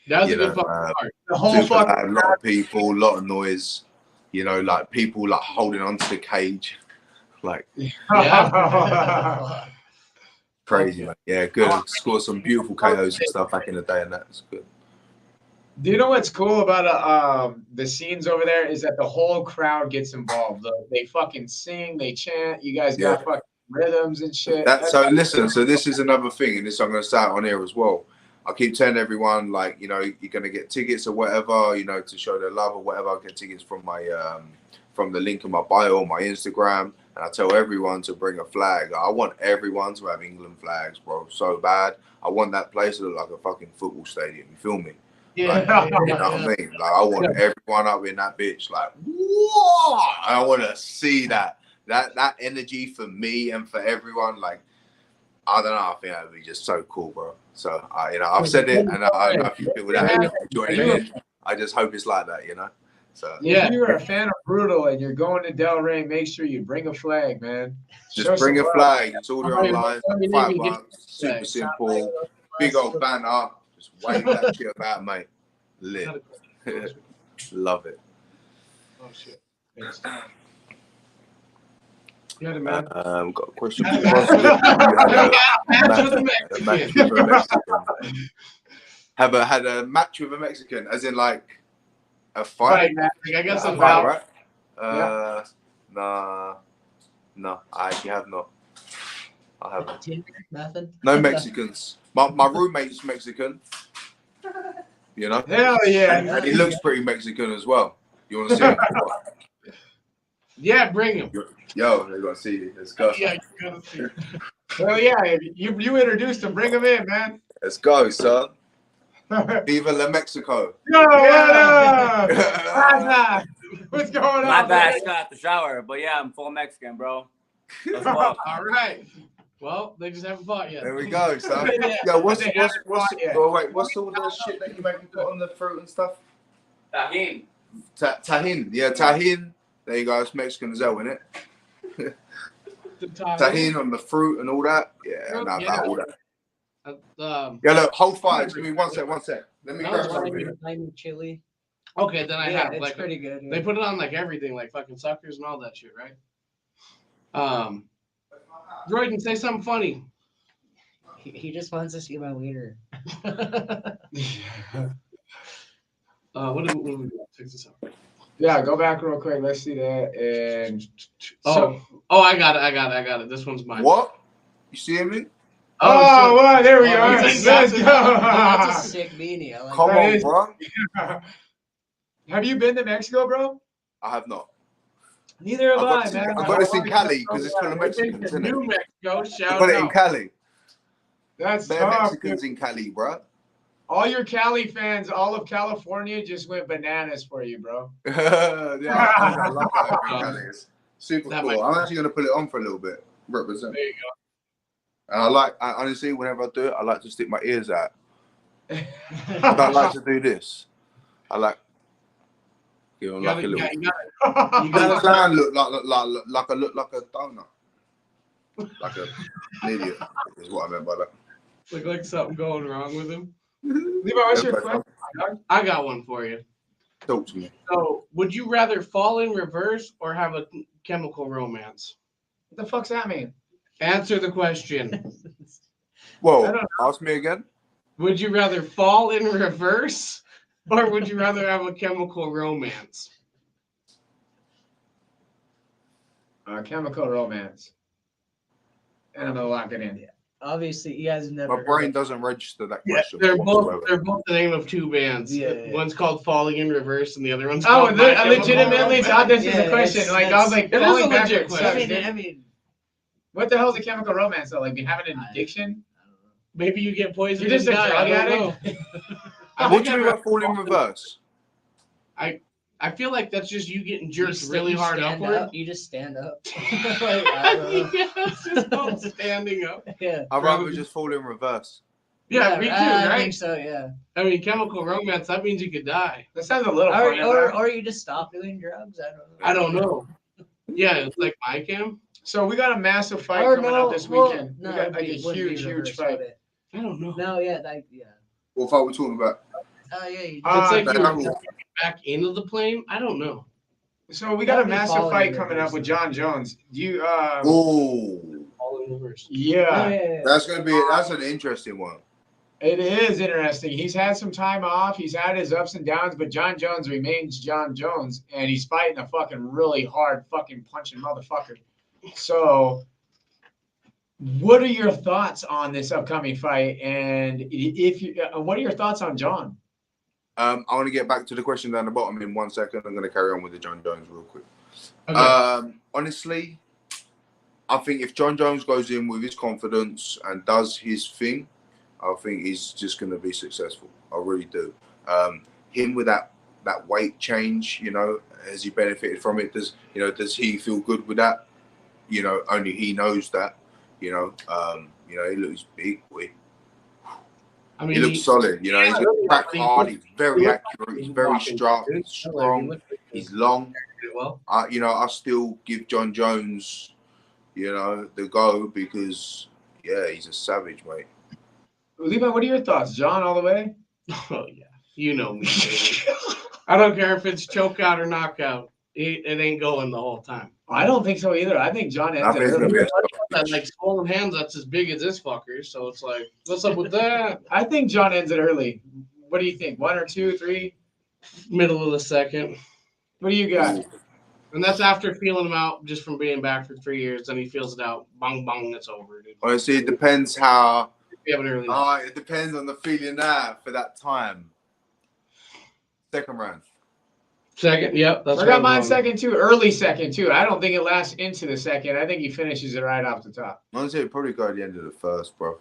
That was you a good know, fucking part. The whole super fucking loud, a lot of people, a lot of noise. You know, like people like holding onto the cage, like Yeah. crazy, Okay. man. Yeah, good. Scored some beautiful KOs and stuff back in the day, and that's good. Do you know what's cool about the scenes over there is that the whole crowd gets involved. They fucking sing, they chant. You guys got Yeah. fucking rhythms and shit. So listen, so this is another thing, and this I'm going to say it on here as well. I keep telling everyone, like, you know, you're going to get tickets or whatever, you know, to show their love or whatever. I get tickets from my from the link in my bio, my Instagram, and I tell everyone to bring a flag. I want everyone to have England flags, bro, so bad. I want that place to look like a fucking football stadium. You feel me? Like, you know what I mean? Like, I want everyone up in that bitch, like, whoa! I want to see that energy for me and for everyone. Like, I don't know. I think that would be just so cool, bro. So, you know, I've said it, and I know a few people that joining in. I just hope it's like that, you know. So Yeah, if you're a fan of Brutal and you're going to Delray, make sure you bring a flag, man. just bring a flag. It's order online. $5, get super flag. simple. Big old banner. Just wave that shit about, mate. Lit. Love it. Oh shit. Yeah, man. Got a question for Match with a match Mexican. with a Mexican. Had a match with a Mexican, as in like a fight. Right, man. Like, I guess A it's fight, about right? No, I actually have not. I haven't. Nothing. No Mexicans. My roommate's Mexican. You know, Hell yeah. and he looks pretty Mexican as well. You want to see him? Yeah, bring him. Yo, they got to see you. Let's go. Yeah, you gotta see. Hell yeah. You introduced him. Bring him in, man. Let's go, son. Viva la Mexico. Yo, what up? What's going on? My bad, I man? just got out the shower, but yeah, I'm full Mexican, bro. Let's go. All right. Well, they just haven't fought yet. There we go, son. Yo, what's all the shit that you make me put on the fruit and stuff? Tajín. Tahin. Yeah, tahin. There you go. It's Mexican as well, isn't it? Tahin on the fruit and all that. Yeah, all that. Yeah, look, hold fire. Just give me one sec. Let me grab something. Lime chili. Okay, then I have It's like pretty good. they put it on like everything, like fucking suckers and all that shit, right? Droiden, say something funny. He just wants to see my wiener. What do we do? Fix this up. Yeah, go back real quick. Let's see that. And I got it. This one's mine. What? You see me? Oh, well, there we go. Let's Let's go. That's a sick beanie. I like Come that. on, bro. Have you been to Mexico, bro? I have not. Neither have I, I man. got this in Cali because it's full of Mexicans, isn't it? New Mexico, I shout got it in out. Cali. That's There tough. Mexicans in Cali, bro. All your Cali fans, all of California just went bananas for you, bro. Yeah, I love that in Cali. It's super That cool. might- I'm actually gonna put it on for a little bit. Represent. There you And I honestly, whenever I do it, I like to stick my ears out. I don't like to do this. I like, you know, go. like a little. You You gotta can look like a donut, like an idiot. Is what I meant by that. look like something going wrong with him. Levi, what's your Yeah, question? I got one for you. Talk to me. So, would you rather fall in reverse or have a chemical romance? What the fuck's that mean? Answer the question. I Whoa, don't ask me again. Would you rather fall in reverse or would you rather have a chemical romance? Chemical Romance. And I'm gonna lock it in. Obviously, you guys have never. My brain doesn't register that Yeah, question. they're whatsoever. both the name of two bands. Yeah. One's called Falling in Reverse and the other one's Oh, called My I Chemical legitimately Romance. thought this was Yeah, a question. it's- Like I was like, it is a falling legit backwards question. sucks, dude. I mean, What the hell is a chemical romance though? Like you having an addiction? Maybe you get poisoned. You're just a and die. drug I don't addict? know. I What think do I'd you mean rather by fall in reverse? I feel like that's just you getting you jerked st- really you hard stand upward. up. You just stand up. Like, I don't know. Yeah, it's just called standing up. Yeah. I'd rather just fall in reverse. Yeah, me too, I right? think so. Yeah. I mean, chemical romance, that means you could die. That sounds a little Or, fun. or you just stop doing drugs. I don't know. I don't know. Yeah, it's like my cam. So we got a massive fight Or coming no, up this well, weekend. no, we got it'd like be- a wouldn't be huge reverse, fight. would it? I don't know. No, yeah, yeah. What fight we talking about? Yeah. You It's like that you're animal. back into the plane. I don't know. So we got a That'd be massive following fight the coming up with reverse, John Jones. Do you Oh, All in reverse. yeah. that's an interesting one. It is interesting. He's had some time off. He's had his ups and downs, but John Jones remains John Jones, and he's fighting a fucking really hard fucking punching motherfucker. So, what are your thoughts on this upcoming fight? And if you, what are your thoughts on John? I want to get back to the question down the bottom in 1 second. I'm going to carry on with the John Jones real quick. Okay. Honestly, I think if John Jones goes in with his confidence and does his thing, I think he's just going to be successful. I really do. Him with that weight change, has he benefited from it? Does he feel good with that? Only he knows that. He looks big. Boy. I mean, He looks solid. He's going to crack hard. He's very he accurate. He's very sharp. He's strong. He's long. well. I still give John Jones, the go because, he's a savage, mate. Levi, what are your thoughts? John, all the way? Oh yeah, you know me. Baby. I don't care if it's choke out or knockout. It ain't going the whole time. I don't think so either. I think John I ends it think it's early. gonna be That like swollen hands that's as big as this fucker. So it's like, what's up with that? I think John ends it early. What do you think? 1 or 2, 3? Middle of the second. What do you got? And that's after feeling him out just from being back for 3 years. Then he feels it out. Bang, bang, it's over, dude. Honestly, it depends how. We have it early. Night. It depends on the feeling for that time. Second round. Second, yep. That's I where got I'm mine going. second too, early second too. I don't think it lasts into the second. I think he finishes it right off the top. Honestly, it'd probably go at the end of the first, bro.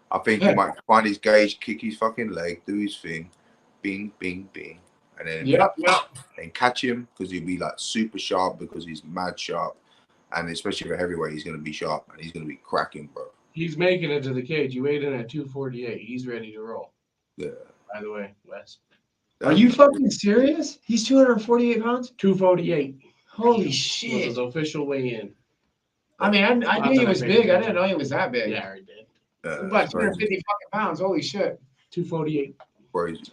I think he might find his gauge, kick his fucking leg, do his thing, bing, bing, bing, and then and catch him because he'll be like super sharp because he's mad sharp, and especially for heavyweight, he's gonna be sharp and he's gonna be cracking, bro. He's making it to the cage. You weighed in at 248. He's ready to roll. Yeah. By the way, Wes. Are you fucking serious? He's 248 pounds? 248 Holy was shit. his official weigh-in. I mean, I knew he was big. I didn't know he was that big. Yeah, he did. About 250 fucking pounds. Holy shit. 248. Crazy.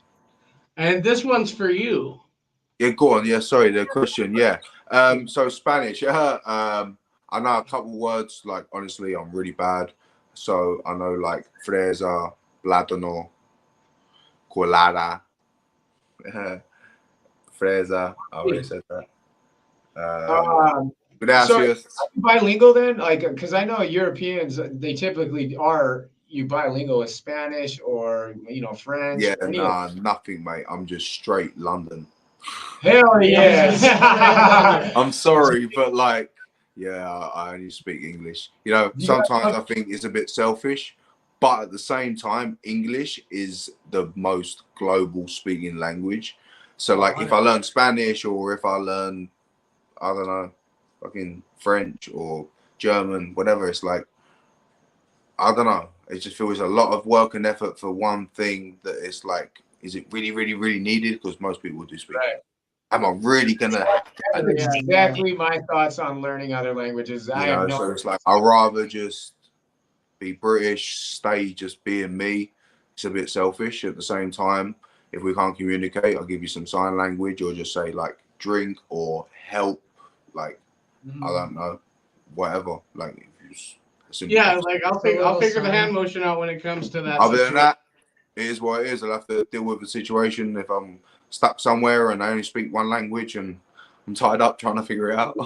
And this one's for you. Yeah, go on. Yeah, sorry, the question. Yeah. So Spanish. I know a couple words. Like honestly, I'm really bad. So I know like fresa, plátano, colada, fresa. I already said that. Gracias. So, are you bilingual then? Like, because I know Europeans, they typically are you bilingual with Spanish or French. Yeah, Any nah, nothing, mate. I'm just straight London. Hell yeah. I'm sorry, but like, yeah, I only speak English. Sometimes I think it's a bit selfish, but at the same time, English is the most global speaking language. So like, if I learn Spanish or if I learn, I don't know, fucking French or German, whatever, it's like, I don't know. It just feels a lot of work and effort for one thing that it's like, is it really, really, really needed? Because most people do speak. Right. Am I really gonna? That's exactly my thoughts on learning other languages. So it's like I'd rather just be British, stay just being me. It's a bit selfish. At the same time, if we can't communicate, I'll give you some sign language or just say like drink or help. Like I don't know, whatever. Like if you Simple. Yeah, like I'll figure the hand motion out when it comes to that. Other than situation. that, it is what it is. I'll have to deal with the situation if I'm stuck somewhere and I only speak one language and I'm tied up trying to figure it out.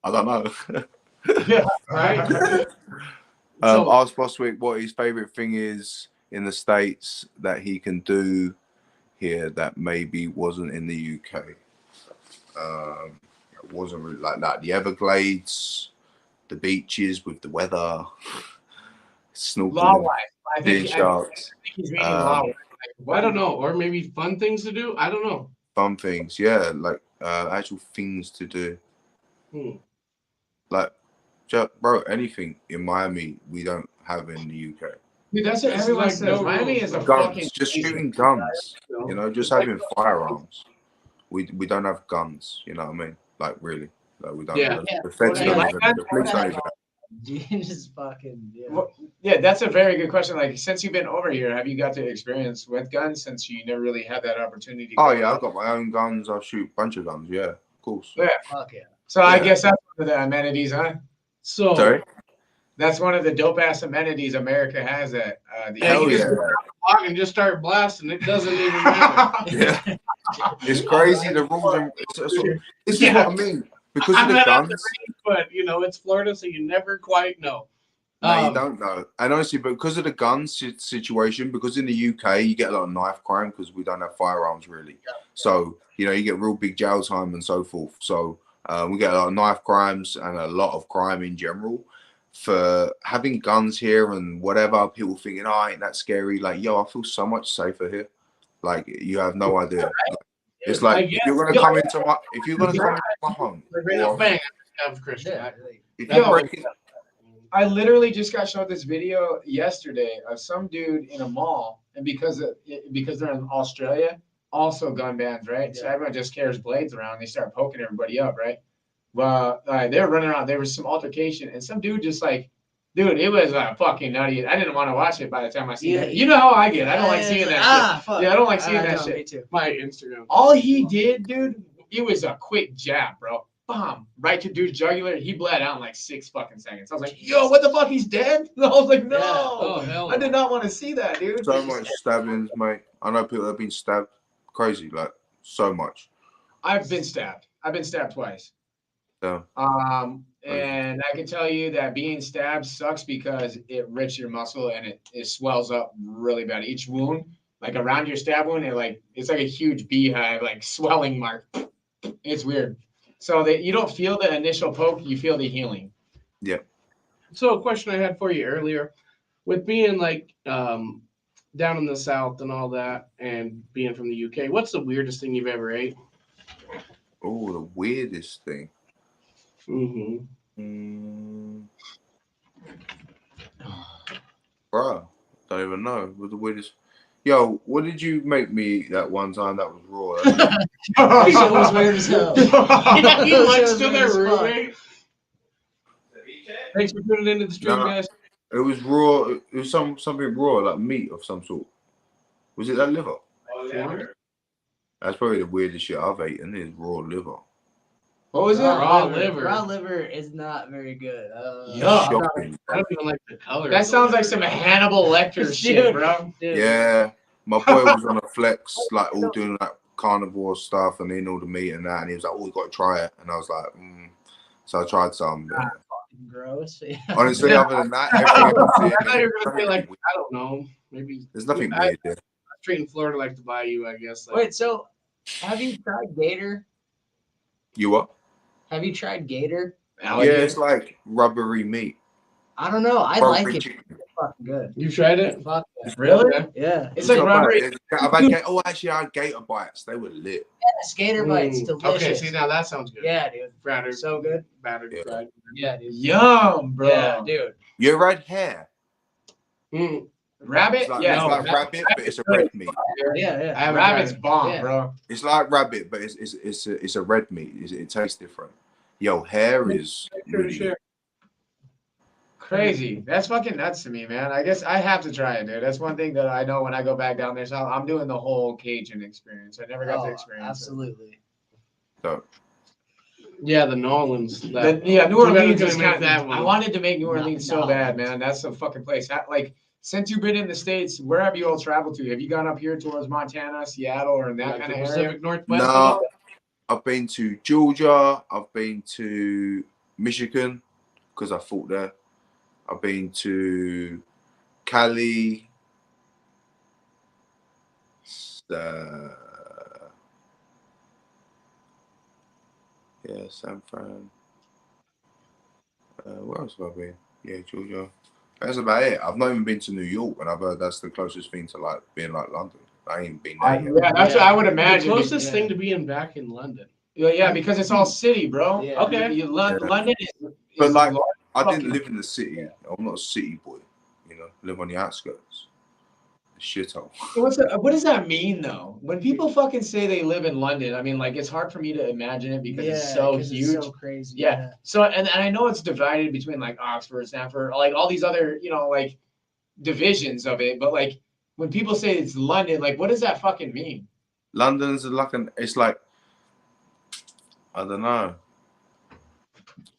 I don't know. Yeah, right. Ask Bostwick what his favorite thing is in the States that he can do here that maybe wasn't in the UK. It wasn't really like that. The Everglades, the beaches with the weather, snorkeling, Law-wise, I seeing think sharks, he's meaning law-wise. I don't know, or maybe fun things to do. I don't know. fun things. Yeah, like actual things to do. Like, bro, anything in Miami we don't have in the UK. Dude, that's what It's everyone like says. no Miami rules, is a Guns, fucking just nation. shooting guns. You know, just It's like- having firearms. We don't have guns. You know what I mean? Like really, like we don't. Yeah. The feds Yeah. don't Like even. The police don't even. Just fucking yeah. Well, yeah, that's a very good question. Like, since you've been over here, have you got to experience with guns since you never really had that opportunity? Oh growing yeah, I've up? got my own guns. I shoot a bunch of guns. Yeah, of course. Yeah. Fuck yeah. So I Yeah. guess that's one of the amenities, huh? So Sorry. That's one of the dope ass amenities America has at the Yeah, Hell you just yeah. go around the block and just start blasting. It doesn't even matter. Yeah. It's crazy. The rules are. This is Yeah. what I mean. Because of I'm the not at the guns. range, but you know it's Florida, so you never quite know. No, you don't know. And honestly, because of the gun situation, because in the UK you get a lot of knife crime because we don't have firearms really. So you know you get real big jail time and so forth. So we get a lot of knife crimes and a lot of crime in general. For having guns here and whatever, people thinking, oh, ain't that scary? Like, yo, I feel so much safer here. Like you have no idea. Like, it's like if you're gonna come into my home, or Bang, I have Christian. Yeah. if Yo, you break it, I literally just got showed this video yesterday of some dude in a mall, and because they're in Australia, also gun bans, right? So Yeah. everyone just carries blades around. They start poking everybody up, right? Well, they were running around. There was some altercation, and some dude just like, dude, it was fucking nutty. I didn't want to watch it by the time I seen it. You know how I get. I don't like seeing that Fuck. shit. Yeah, I don't like seeing I that don't, shit. Me too. My Instagram. All he did, dude, it was a quick jab, bro. Bam, right to dude's jugular. He bled out in like 6 fucking seconds. I was like, yo, what the fuck? He's dead? I was like, no. Yeah. Oh hell. I did not want to see that, dude. so much stabbings, mate. I know people have been stabbed, crazy, like so much. I've been stabbed. I've been stabbed twice. So And I can tell you that being stabbed sucks because it rips your muscle and it swells up really bad. Each wound, like around your stab wound, it's like a huge beehive, like swelling mark. It's weird. So that you don't feel the initial poke, you feel the healing. So a question I had for you earlier, with being like down in the South and all that, and being from the UK, what's the weirdest thing you've ever ate? oh, the weirdest thing. Mm-hmm. Bruh, don't even know. What the weirdest? Yo, what did you make me that one time that was raw? That shit was weird as hell. He That shit likes was to weird their as fuck. roommate. Thanks for tuning into the stream, Nah. guys. It was raw. It was something raw, like meat of some sort. Was it that liver? That's probably the weirdest shit I've eaten is raw liver. What was it? Raw liver. Raw liver is not very good. Yuck. Shocking. I don't even like the color. That sounds like some Hannibal Lecter shit, Dude. bro. Dude. Yeah, my boy was on a flex, like all doing like carnivore stuff and eating all the meat and that, and he was like, "Oh, you got to try it," and I was like, So I tried some. But Gross. Yeah. honestly, other than that, everything else, I thought you were gonna say like I don't know, maybe there's nothing I- weird there. straight in Florida like the bayou, I guess. Like, Wait, so have you tried gator? You what? Have you tried gator? Yeah, it's like rubbery meat. I don't know. I Rubbery like it. chicken. It's fucking good. you tried it? Fuck yeah. Really? Yeah. It's like not bad. rubbery. I've had actually, I had gator bites. They were lit. Skater bites, delicious. Okay, see now that sounds good. Yeah, dude. Battered, So good. battered, Yeah. fried. Yeah, dude. Yum, bro. Yeah, dude. You ever had hair? Mm. Rabbit? It's like, Yeah. it's like rabbit, but it's a red meat. Yeah, yeah. I haven't Rabbit's tried it. bomb, Yeah. bro. It's like rabbit, but it's a red meat. It tastes different. Yo, hair is Sure, really sure. Crazy. That's fucking nuts to me, man. I guess I have to try it, dude. That's one thing that I know when I go back down there. So I'm doing the whole Cajun experience. I never got to Oh, experience absolutely. So Yeah, the Nolans. New Orleans is make kind that of. one. I wanted to make New Orleans so No. bad, man. That's a fucking place. Like, since you've been in the States, where have you all traveled to? Have you gone up here towards Montana, Seattle, or in that Like kind the of area? Pacific Northwest. No, I've been to Georgia. I've been to Michigan because I fought there. I've been to Cali. Yeah, San Fran. Where else have I been? Yeah, Georgia. That's about it. I've not even been to New York, and I've heard that's the closest thing to like being like London. I ain't been there yet. Yeah, that's what I would imagine. The closest thing to being back in London. Yeah, because it's all city, bro. Yeah. Okay. London is But like, large I didn't fucking- live in the city. I'm not a city boy. You know, live on the outskirts. Shithole. What does that mean though? When people fucking say they live in London, I mean, like it's hard for me to imagine it because it's so 'cause huge. It's so crazy. Yeah. So and I know it's divided between like Oxford, Stanford, like all these other, like divisions of it, but like when people say it's London, like what does that fucking mean? London's like it's like, I don't know.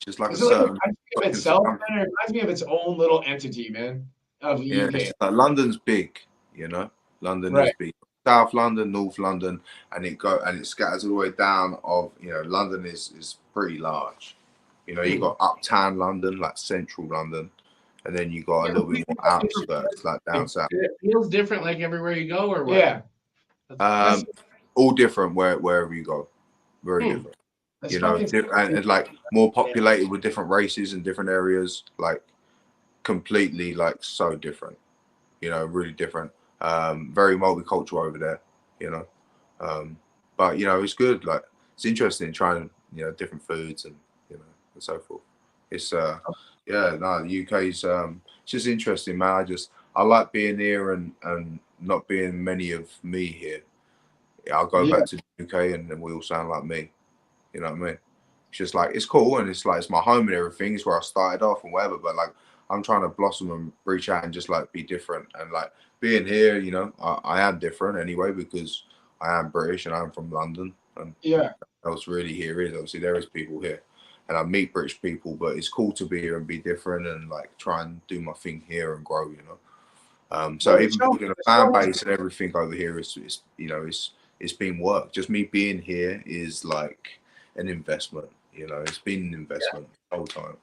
Just like a Is it like certain. of itself, man, or it reminds me of its own little entity, man. Of Yeah, UK. it's like London's big. You know, London Right. is big. South London, North London, and it scatters all the way down. London is pretty large. You got uptown London, like central London, and then you got a little bit more outskirts, like down south. It feels different, like everywhere you go, or what? Yeah. All different wherever you go. Very different. That's And like more populated with different races in different areas, like completely like so different. Really different. Very multicultural over there. But it's good. Like it's interesting trying different foods and and so forth. It's the UK's it's just interesting, man. I like being here and not being many of me here. I'll go back to the UK and then we all sound like me. You know what I mean? It's just like it's cool and it's like it's my home and everything. It's where I started off and whatever. But like I'm trying to blossom and reach out and just like be different. And like being here, I am different anyway because I am British and I'm from London. And else really here is obviously there is people here, and I meet British people. But it's cool to be here and be different and like try and do my thing here and grow. So even building a fan base and everything over here it's been work. Just me being here is like an investment. It's been an investment the whole time.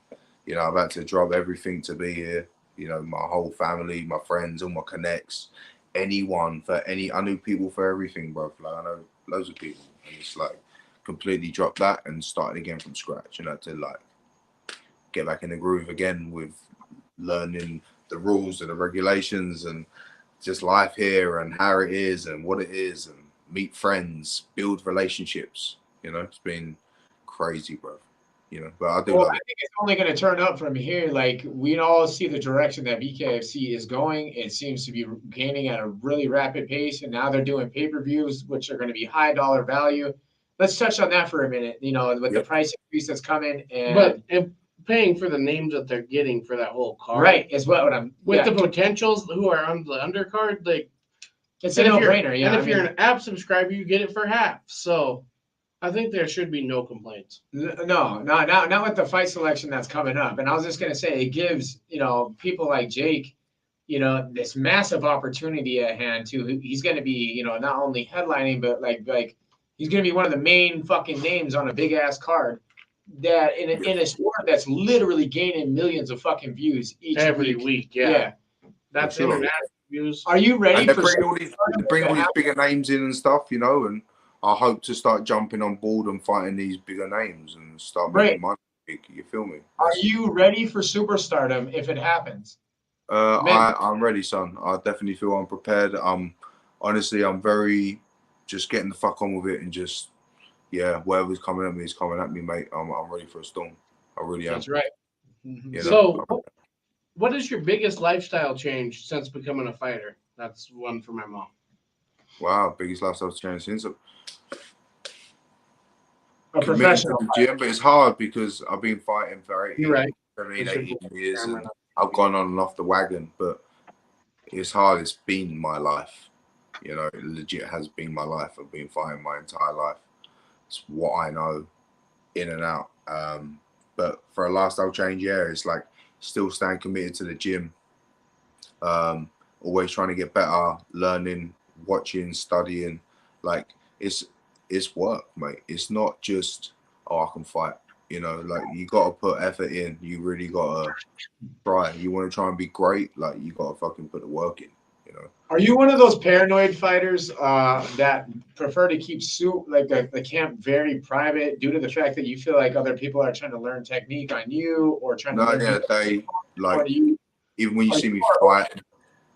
I've had to drop everything to be here. My whole family, my friends, all my connects, I knew people for everything, bro. Like I know loads of people, and it's like completely dropped that and started again from scratch. To like get back in the groove again with learning the rules and the regulations and just life here and how it is and what it is and meet friends, build relationships. It's been crazy, bro. But I do love I think it's only going to turn up from here. Like we all see the direction that BKFC is going. It seems to be gaining at a really rapid pace, and now they're doing pay-per-views, which are going to be high dollar value. Let's touch on that for a minute. With the price increase that's coming, but if paying for the names that they're getting for that whole card, right, is what I'm with the potentials who are on the undercard, like it's a no-brainer. Yeah, and if you're an app subscriber, you get it for half. So I think there should be no complaints. No, not with the fight selection that's coming up. And I was just gonna say it gives people like Jake, this massive opportunity at hand too. He's gonna be not only headlining but like he's gonna be one of the main fucking names on a big ass card. That in a sport that's literally gaining millions of fucking views every week. Yeah. That's international views. Are you ready and for they bring all these bigger names in and stuff, and I hope to start jumping on board and fighting these bigger names and start making money. You feel me? Are you ready for superstardom if it happens? I'm ready, son. I definitely feel I'm prepared. Honestly, I'm very just getting the fuck on with it and just whatever's coming at me is coming at me, mate. I'm ready for a storm. I really am. That's right. So, what is your biggest lifestyle change since becoming a fighter? That's one for my mom. Wow, biggest lifestyle change since a professional gym, but it's hard because I've been fighting for 18 years and I've gone on and off the wagon, but it's hard. It's been my life. It legit has been my life. I've been fighting my entire life. It's what I know. in and out. But for a lifestyle change, yeah, it's like still staying committed to the gym. Always trying to get better, learning, watching, studying. Like it's work, mate. It's not just, oh, I can fight. You know, like you gotta put effort in. You really gotta try. You want to try and be great, like you gotta fucking put the work in. You know. Are you one of those paranoid fighters that prefer to keep the camp very private due to the fact that you feel like other people are trying to learn technique on you or trying to No, learn? yeah, they like even when you see me fight.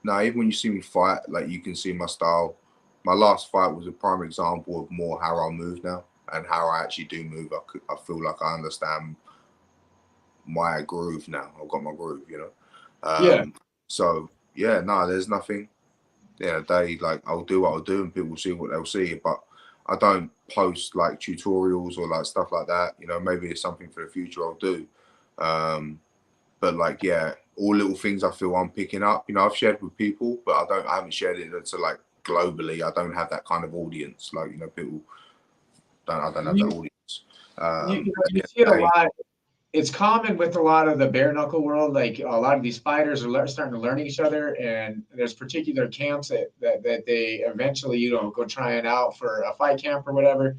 No, even when you see me fight, like you can see my style. My last fight was a prime example of more how I move now and how I actually do move. I feel like I understand my groove now. I've got my groove, you know. Yeah. So yeah, no, there's nothing. Yeah, they like I'll do what I'll do, and people see what they'll see. But I don't post like tutorials or like stuff like that. You know, maybe it's something for the future I'll do. But like, yeah, all little things I feel I'm picking up. You know, I've shared with people, but I haven't shared it to like globally. I don't have that kind of audience. Like, you know, people don't. I don't have that audience. You see it a lot. It's common with a lot of the bare knuckle world. Like a lot of these fighters are starting to learn each other, and there's particular camps that they eventually go trying out for a fight camp or whatever.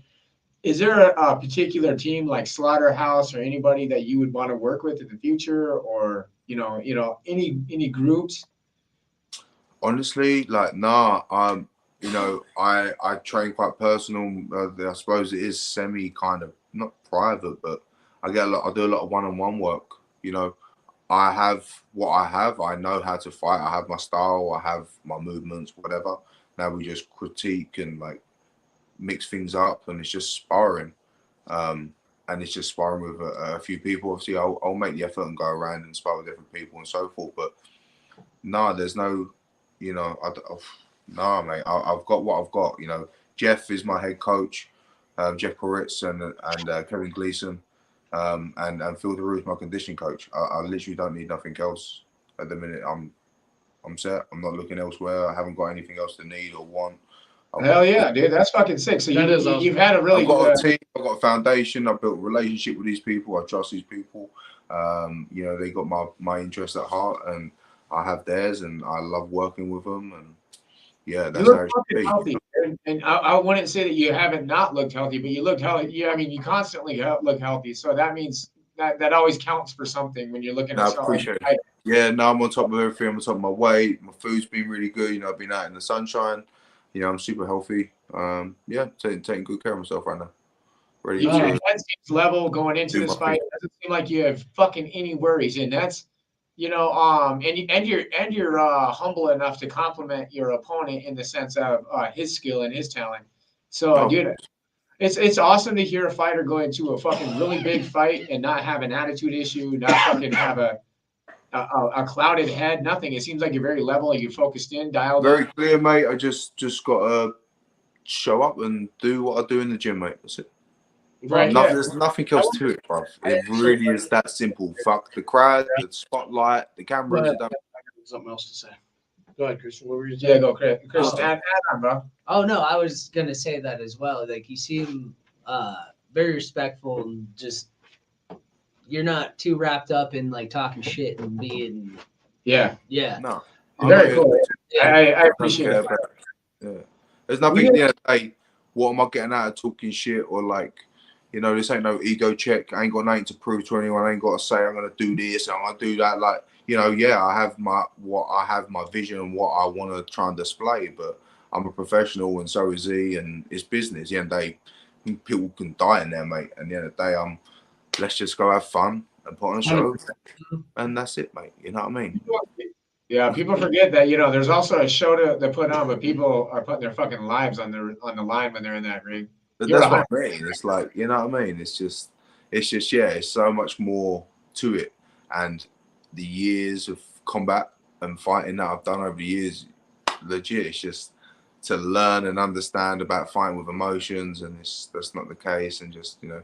Is there a particular team like Slaughterhouse or anybody that you would want to work with in the future, or any groups? Honestly, like, nah. You know, I train quite personal. I suppose it is semi kind of not private, but I do a lot of one-on-one work. You know, I have what I have. I know how to fight. I have my style. I have my movements, whatever. Now we just critique and like mix things up, and it's just sparring. And it's just sparring with a few people. Obviously, I'll make the effort and go around and spar with different people and so forth. But no, there's no, you know, no, mate. I've got what I've got. You know, Jeff is my head coach. Jeff Poritz and Kevin Gleason. And Phil DeRue is my conditioning coach. I literally don't need nothing else at the minute. I'm set. I'm not looking elsewhere. I haven't got anything else to need or want. Hell yeah, dude. That's fucking sick. So you've had a really I've got a team. I've got a foundation. I've built a relationship with these people. I trust these people. You know, they got my interests at heart, and I have theirs, and I love working with them. And yeah, that's how it should be. Healthy. And I wouldn't say that you haven't not looked healthy, but you look healthy. Yeah, I mean, you constantly look healthy. So that means that always counts for something when you're looking at something. I appreciate it. Yeah, no, I'm on top of everything. I'm on top of my weight. My food's been really good. You know, I've been out in the sunshine. You know, I'm super healthy. Yeah, taking good care of myself right now. Ready to head seems level going into this fight. It doesn't seem like you have fucking any worries, and that's, you know, and you're humble enough to compliment your opponent in the sense of his skill and his talent. So, dude, it's awesome to hear a fighter go into a fucking really big fight and not have an attitude issue, not fucking have a clouded head, nothing. It seems like you're very level, you're focused in, dialed very clear, mate. I just gotta show up and do what I do in the gym, mate. That's it. Right. There's nothing else to it, bro. It really is that simple. Fuck the crowd, the spotlight, the cameras. Something else to say. Go ahead, Christian. What were you saying? Yeah, go, Chris. Add on, bro. Oh no, I was gonna say that as well. Like you seem very respectful and just you're not too wrapped up in like talking shit and being. Yeah. No. Very cool. I appreciate it. Yeah. There's nothing at the end of the day. What am I getting out of talking shit or like, you know, this ain't no ego check. I ain't got nothing to prove to anyone. I ain't got to say I'm gonna do this and I'm gonna do that. Like, you know, yeah, I have my vision and what I want to try and display, but I'm a professional and so is he, and it's business. At the end of the day, people can die in there, mate. And at the end of the day, let's just go have fun and put on a show, and that's it, mate. You know what I mean? Yeah, people forget that, you know, there's also a show to put on, but people are putting their fucking lives on the line when they're in that ring. But that's what I mean. It's like, you know what I mean? It's just yeah, it's so much more to it. And the years of combat and fighting that I've done over the years, legit, it's just to learn and understand about fighting with emotions, and that's not the case, and just, you know,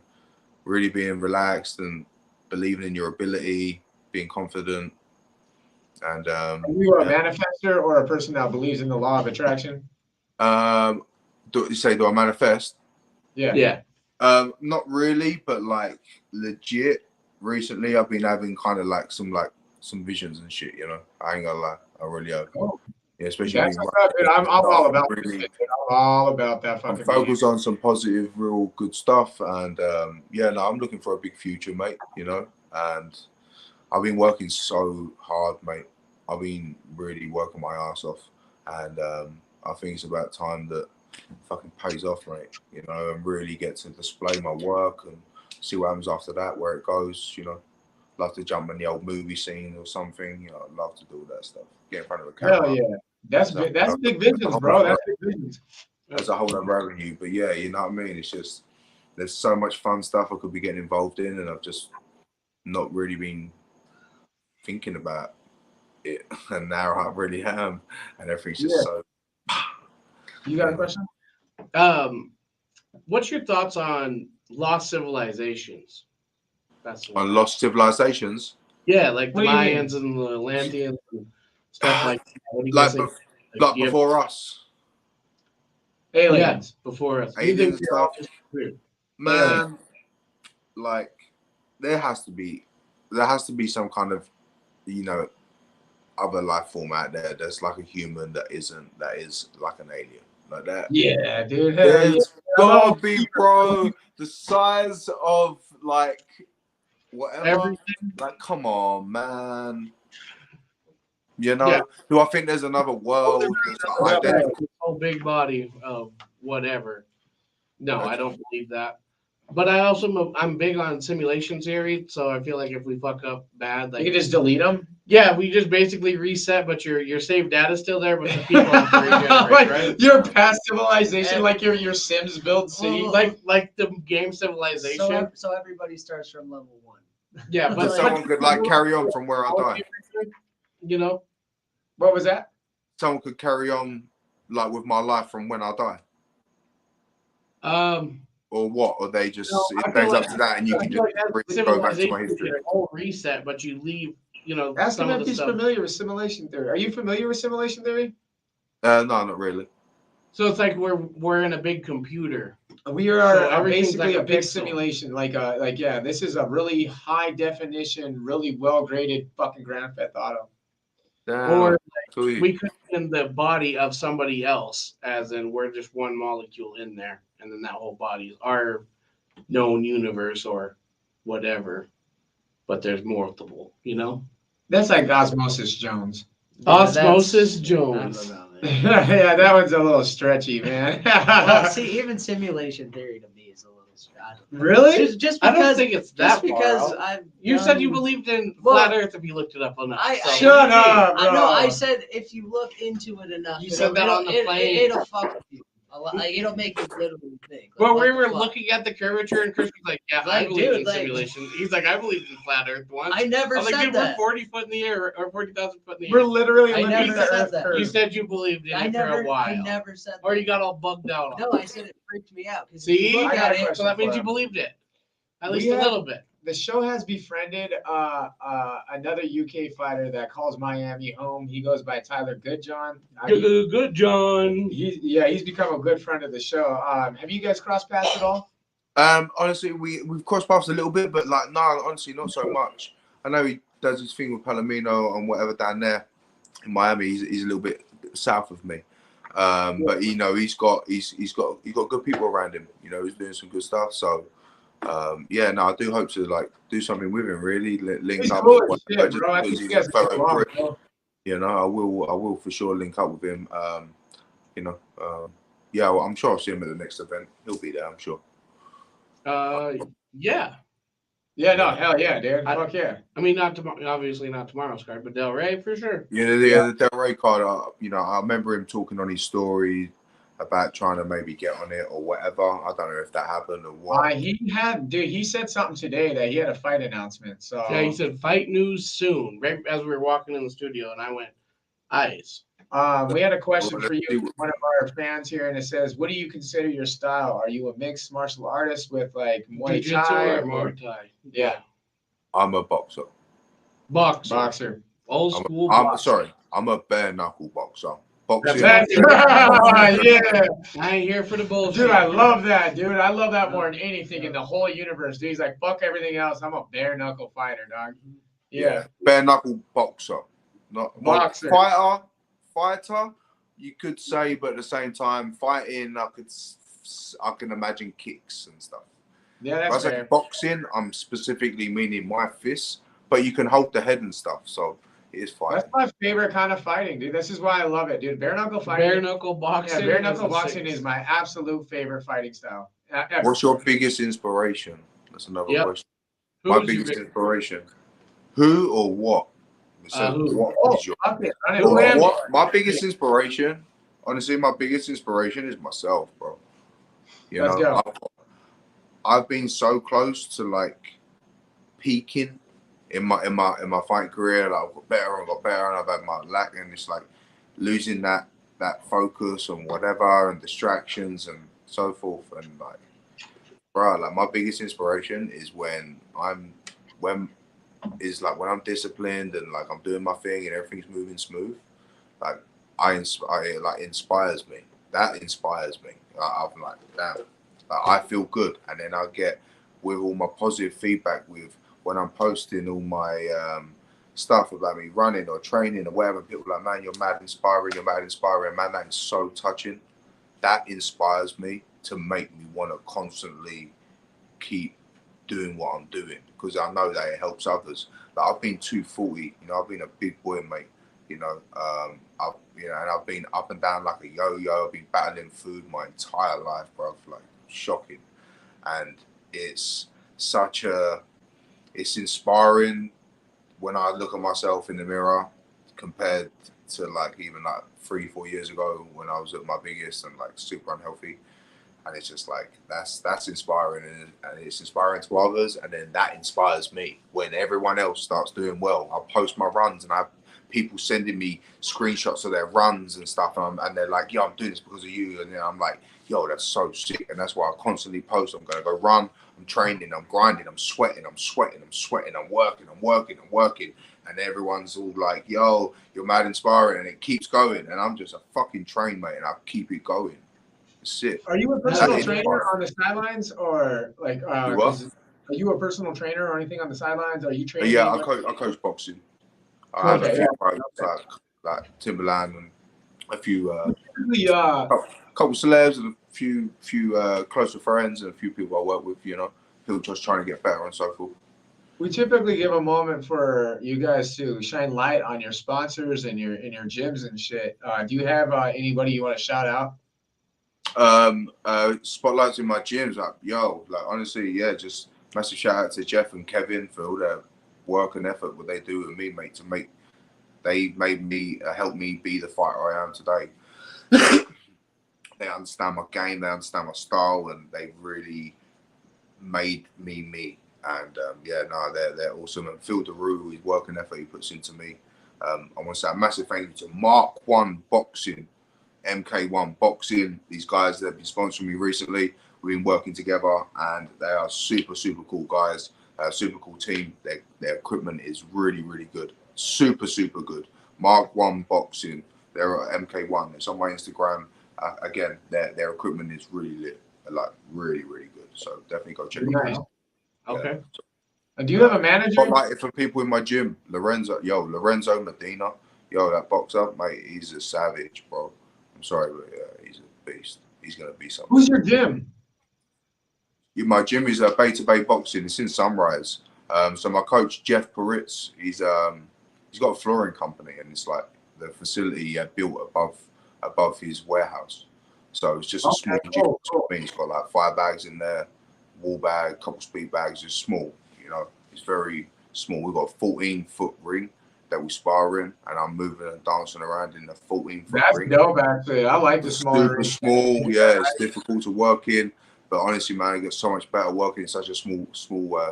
really being relaxed and believing in your ability, being confident. And are you a manifester or a person that believes in the law of attraction? Do I manifest? Yeah. Not really, but like legit. Recently, I've been having kind of like some visions and shit. You know, I ain't gonna lie, I really have. Oh, Yeah, especially that's being what's up, dude. I'm all about that really. shit, dude. I'm all about that I'm fucking focused on some positive, real good stuff, and yeah, no, I'm looking for a big future, mate. You know, and I've been working so hard, mate. I've been really working my ass off, and I think it's about time that fucking pays off, mate. You know, and really get to display my work and see what happens after that, where it goes. You know, love to jump in the old movie scene or something. You know, I'd love to do all that stuff. Get in front of a camera. Hell yeah. That's So, big visions, bro. That's big visions. That's a whole other avenue. But yeah, you know what I mean? It's just there's so much fun stuff I could be getting involved in, and I've just not really been thinking about it. And now I really am, and everything's just so. You got a question? What's your thoughts on lost civilizations? That's On lost civilizations. Yeah, like the What do you mean? Mayans and the Atlanteans and stuff like that. What do you Like, guys think? like do you have- before us, Aliens. Yeah, before us. aliens You and think they're all stuff. just weird? Man, like there has to be some kind of, you know, other life form out there that's like a human that is like an alien like that. Yeah, dude. Hell yeah. There's gotta be, bro, the size of like whatever. Everything. Like, come on, man. You know, Yeah. do I think there's another world that's like identical? This whole big body of whatever. No, I don't believe that. But I'm big on simulation theory, so I feel like if we fuck up bad, You like can just delete them. yeah, we just basically reset, but your saved data's still there, but the people have to regenerate, Like, right? you're past civilization, like your Sims build city. Oh. Like the game Civilization. So everybody starts from level 1. Yeah, But but someone could like carry on from where I die. You know, What was that? Someone could carry on like with my life from when I die, or what? Or they just No, I it feel goes like- up to that, and you I can feel just like that's go back to my civilization, history. a whole reset, but you leave, Ask some him of if the he's stuff. familiar with simulation theory. Are you familiar with simulation theory? No, not really. So it's like we're in a big computer. We So are everything's basically like a a big pixel. simulation. Like yeah, this is a really high definition, really well graded fucking Grand Theft Auto. Or Sweet. we could be in the body of somebody else, as in we're just one molecule in there, and then that whole body is our known universe or whatever. But there's multiple, That's like Osmosis Jones. Osmosis I Jones. don't know, man. Yeah, that one's a little stretchy, man. Well, see, even simulation theory to me is a little. I don't know. Really? Just I because. don't think it's that Just because far out. I've. You said you done- believed in Well, flat Earth if you looked it up enough. I- so- Shut up, bro. I know. I said if you look into it enough, You said that on the plane. It'll fuck with you. It'll make you literally think. Like, Well, what we the were fuck? looking at the curvature, and Chris was like, "Yeah, I Like, believe dude, in like- simulation." He's like, "I believed in flat Earth once." I never I was like, said "Dude, that. we're 40 foot in the air, or 40,000 foot in the We're air." literally I looking never at the said Earth that. curve. You said you believed in I it for a never. while, I never said. or that. you got all bugged out on No, it. I said it freaked me out. 'Cause if See, you look I got at a it, question. so that means for you him. believed it, at We least a have- little bit. The show has befriended another UK fighter that calls Miami home. He goes by Tyler Goodjohn. Good, John. He's become a good friend of the show. Have you guys crossed paths at all? Honestly, we've crossed paths a little bit, but like, no, honestly, not so much. I know he does his thing with Palomino and whatever down there in Miami. He's a little bit south of me, but he's got good people around him. He's doing some good stuff. So, yeah, no, I do hope to like do something with him. Really, link He's up. cool with as whatever, shit, bro. I just think because you he's guys a get fellow along, Brit. bro. I will for sure link up with him. Yeah, well, I'm sure I'll see him at the next event. He'll be there, I'm sure. Yeah. Yeah, no, hell yeah, dude. I- Fuck yeah. I mean, not tomorrow. Obviously, not tomorrow's card, but Del Rey for sure. The Del Rey card. I remember him talking on his story about trying to maybe get on it or whatever. I don't know if that happened or what. He said something today that he had a fight announcement. So Yeah, he said fight news soon. Right as we were walking in the studio, and I went, "Eyes." we had a question Well, for let's you, see what- one of our fans here, and it says, "What do you consider your style? Are you a mixed martial artist with like Muay Jiu-jitsu Thai or or Muay Thai? Yeah. I'm a boxer. Boxer. boxer?" Old school I'm boxer. sorry. I'm a bare knuckle boxer. boxing. Yeah. Yeah. I ain't here for the bullshit. Dude, I love that, dude. I love that more than anything in the whole universe. Dude, he's like, fuck everything else. I'm a bare knuckle fighter, dog. Yeah. Bare knuckle boxer, not Boxer. Fighter, you could say, but at the same time, fighting, I can imagine kicks and stuff. Yeah, that's Like fair. boxing, I'm specifically meaning my fists, but you can hold the head and stuff, so it is fighting. That's my favorite kind of fighting, dude. This is why I love it, dude. Bare knuckle fighting. Bare knuckle boxing. Yeah, bare knuckle boxing is my absolute favorite fighting style. Ever. What's your biggest inspiration? That's another question. Who's My biggest inspiration. Who or what? So who? what is your my biggest inspiration? Honestly, my biggest inspiration is myself, bro. You know, I've been so close to like peaking in my fighting career. Like I've got better and I've had my lack, and it's like losing that focus and whatever and distractions and so forth. And like, bro, like my biggest inspiration is when I'm disciplined and like I'm doing my thing and everything's moving smooth. Like it like inspires me. That inspires me. I'm like, damn, like, I feel good. And then I get with all my positive feedback with when I'm posting all my stuff about me running or training or whatever. People are like, man, you're mad inspiring. Man, that is so touching. That inspires me to make me want to constantly keep doing what I'm doing because I know that it helps others. Like I've been 240, you know, I've been a big boy, mate. You know, I've been up and down like a yo-yo. I've been battling food my entire life, bro. Like shocking, and it's inspiring when I look at myself in the mirror compared to like even like 3-4 years ago when I was at my biggest and like super unhealthy. And it's just like that's inspiring and it's inspiring to others, and then that inspires me when everyone else starts doing well. I post my runs and I have people sending me screenshots of their runs and stuff, and they're like, yo, I'm doing this because of you. And then I'm like, yo, that's so sick. And that's why I constantly post. I'm going to go run, I'm training, I'm grinding, I'm sweating, I'm working. And everyone's all like, yo, you're mad inspiring. And it keeps going. And I'm just a fucking train, mate. And I keep it going. It's sick. Are you a personal trainer on the sidelines or like, are you a personal trainer or anything on the sidelines? Are you training? Yeah, I coach boxing. I have a few like Timberland and a few couple celebs and a few closer friends and a few people I work with, you know, people just trying to get better and so forth. We typically give a moment for you guys to shine light on your sponsors and your gyms and shit. Do you have anybody you want to shout out? Spotlights in my gyms, like honestly, yeah, just massive shout out to Jeff and Kevin for all their work and effort what they do with me, mate. They made me help me be the fighter I am today. They understand my game, they understand my style, and they really made me. And they're awesome. And Phil DeRue, his work and effort he puts into me. I want to say a massive thank you to Mark One Boxing, MK1 Boxing. These guys that have been sponsoring me recently. We've been working together, and they are super cool guys. Super cool team. Their equipment is really good. Super good. Mark One Boxing. They're at MK1. It's on my Instagram. Again, their equipment is really lit. Like really good. So definitely go check it out. Okay. And do you have a manager? Like for people in my gym, Lorenzo Medina. Yo, that boxer, mate, he's a savage, bro. I'm sorry, but yeah, he's a beast. He's gonna be something. Who's your gym? My gym is Beta Bay Boxing. It's in Sunrise. So my coach Jeff Peritz, he's got a flooring company, and it's like the facility built above his warehouse. So it's just a small gym. Cool. I mean, he's got like 5 bags in there, wall bag, couple speed bags. It's small, you know. It's very small. We've got a 14-foot ring that we spar in, and I'm moving and dancing around in the 14-foot ring. That's dope, actually. I like the smaller ring. Small, yeah. It's difficult to work in. But honestly, man, it gets so much better working in such a small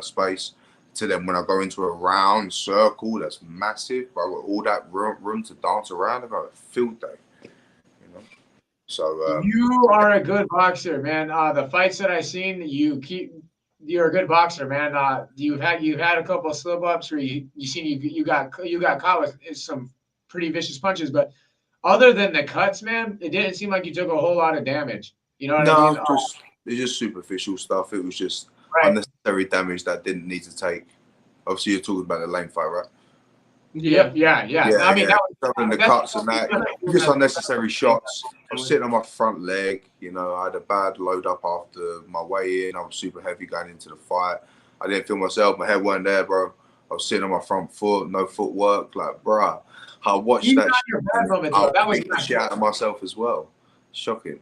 space. To then when I go into a round circle that's massive, but I've got all that room to dance around. I've got a field day, you know. So you are a good boxer, man. The fights that I've seen, you're a good boxer, man. You've had a couple of slip ups where you got caught with some pretty vicious punches, but other than the cuts, man, it didn't seem like you took a whole lot of damage. You know what I mean? It's just superficial stuff. It was just Right. unnecessary damage that didn't need to take. Obviously, you're talking about the lane fight, right? Yeah. Yeah. I mean, that was in the cuts and that, just unnecessary shots. I was sitting on my front leg. You know, I had a bad load up after my weigh in. I was super heavy going into the fight. I didn't feel myself. My head wasn't there, bro. I was sitting on my front foot, no footwork. Like, bro, I watched Even that. on your bad moment, though, that was the shit out of myself as well. Shocking.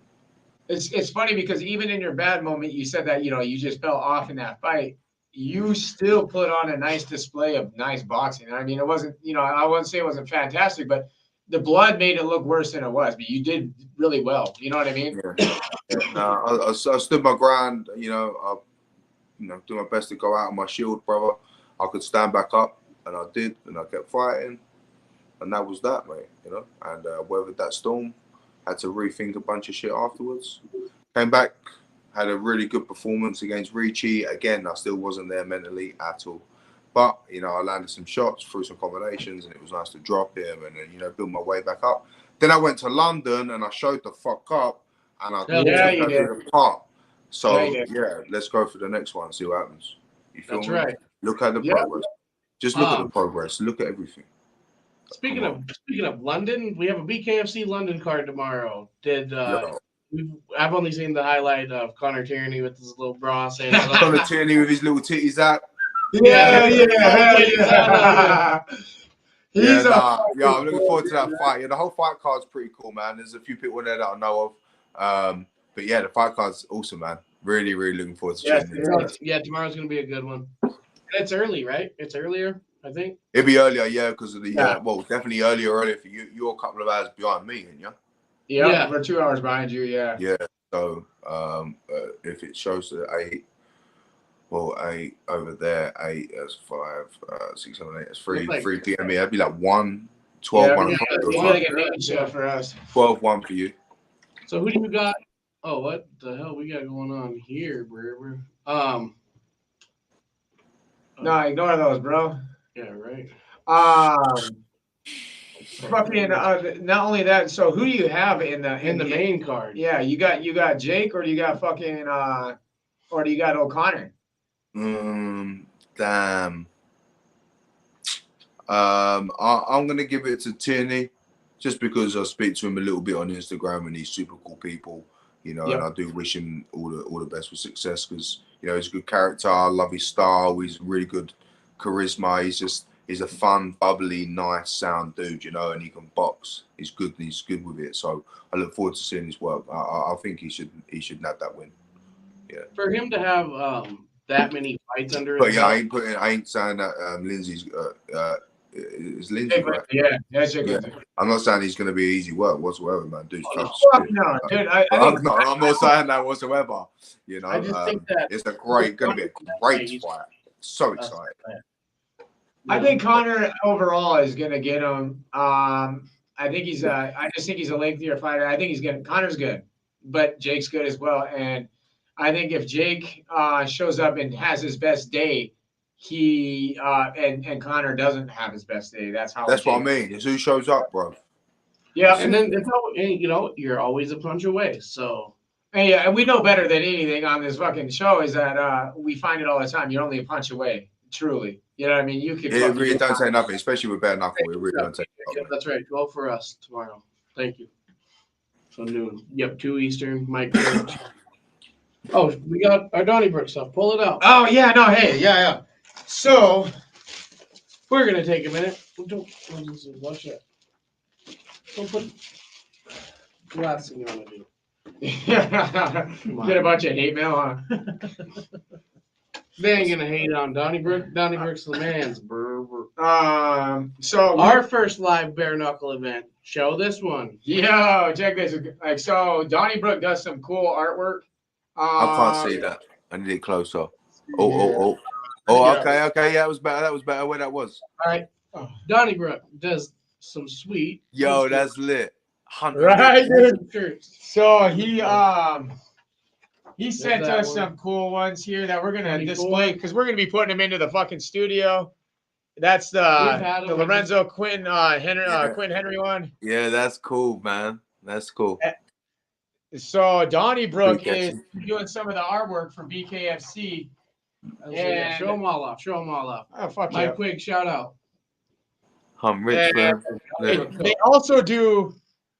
It's funny because even in your bad moment, you said that, you know, you just fell off in that fight. You still put on a nice display of nice boxing. I mean, it wasn't, you know, I wouldn't say it wasn't fantastic, but the blood made it look worse than it was. But you did really well. You know what I mean? I stood my ground. You know, do my best to go out on my shield, brother. I could stand back up, and I did, and I kept fighting, and that was that, mate. You know, and weathered that storm. Had to rethink a bunch of shit afterwards. Came back, had a really good performance against Ricci. Again, I still wasn't there mentally at all. But, you know, I landed some shots, threw some combinations, and it was nice to drop him and then, you know, build my way back up. Then I went to London and I showed the fuck up and I took that to the park. So, yeah, let's go for the next one and see what happens. You feel me? Right. Look at the progress. Just look at the progress. Look at everything. Speaking of London, we have a BKFC London card tomorrow. I've only seen the highlight of Connor Tierney with his little bra saying Connor Tierney with his little titties out. Yeah. I'm looking forward to that fight. Yeah, the whole fight card's pretty cool, man. There's a few people there that I know of. But yeah, the fight card's awesome, man. Really, really looking forward to it. Yeah, tomorrow's gonna be a good one. And it's early, right? It's earlier, I think. It'll be earlier, yeah, because of the well, definitely earlier for you. You're a couple of hours behind me, ain't you? Yeah, we're 2 hours behind you. Yeah. Yeah. So if it shows that 8 over there, 8 as 5, 6, 7, 8 as 3 p.m. It'd be like 1, 12, 1 o'clock. For us. 12, 1 for you. So who do you got? Oh, what the hell we got going on here, bro? No, ignore those, bro. Yeah, right. Fucking. Not only that. So who do you have in the main card? Yeah, you got Jake, or do you got fucking or do you got O'Connor? Damn. I'm gonna give it to Tierney, just because I speak to him a little bit on Instagram and he's super cool people, you know, and I do wish him all the best for success because, you know, he's a good character. I love his style. He's really good charisma. He's a fun, bubbly, nice sound dude, you know, and he can box. He's good with it. So I look forward to seeing his work. I think he should nab that win. Yeah. For him to have that many fights under his belt. Yeah, I ain't saying that Lindsay's is Lindsay, right? Yeah. I'm not saying he's going to be easy work whatsoever, man. Dude's tough. No, dude. I'm not saying that whatsoever. You know, I just think that it's going to be a great fight. So excited. I think Connor overall is going to get him. I just think he's a lengthier fighter. I think Connor's good, but Jake's good as well. And I think if Jake shows up and has his best day, and Connor doesn't have his best day. That's what I mean. It's who shows up, bro. Yeah, and then you know, you're always a punch away. So and we know better than anything on this fucking show is that we find it all the time. You're only a punch away, truly. You know what I mean? You could. It really don't say nothing, especially with bare knuckle. It really don't say nothing. Yeah, that's right. 12 for us tomorrow. Thank you. So noon. Yep, 2 Eastern. Mike. Oh, we got our Donnybrook stuff. Pull it out. Oh yeah, no, hey, yeah. So we're gonna take a minute. Don't watch that. Don't put the last thing you want to do. Get a bunch of hate mail, huh? They ain't gonna hate on Donnybrook. Donnybrooks the man's. So our first live bare knuckle event. Show this one. Yo, check this. Like, so Donnybrook does some cool artwork. I can't see that. I need it closer. Oh, okay. Yeah, that was better where that was. All right. Donnybrook does some sweet. Yo, that's lit. Right, dude. So he sent us some cool ones here that we're gonna display because we're gonna be putting them into the fucking studio. That's had the him. Lorenzo Quinn Henry Yeah. Quinn Henry one. Yeah, that's cool, man. That's cool. So Donnybrook Free is catching. doing some of the artwork for BKFC. And Show them all off. Show them all off. Oh fuck Mike yeah! Quigg, shout out. I'm rich, And man. they also do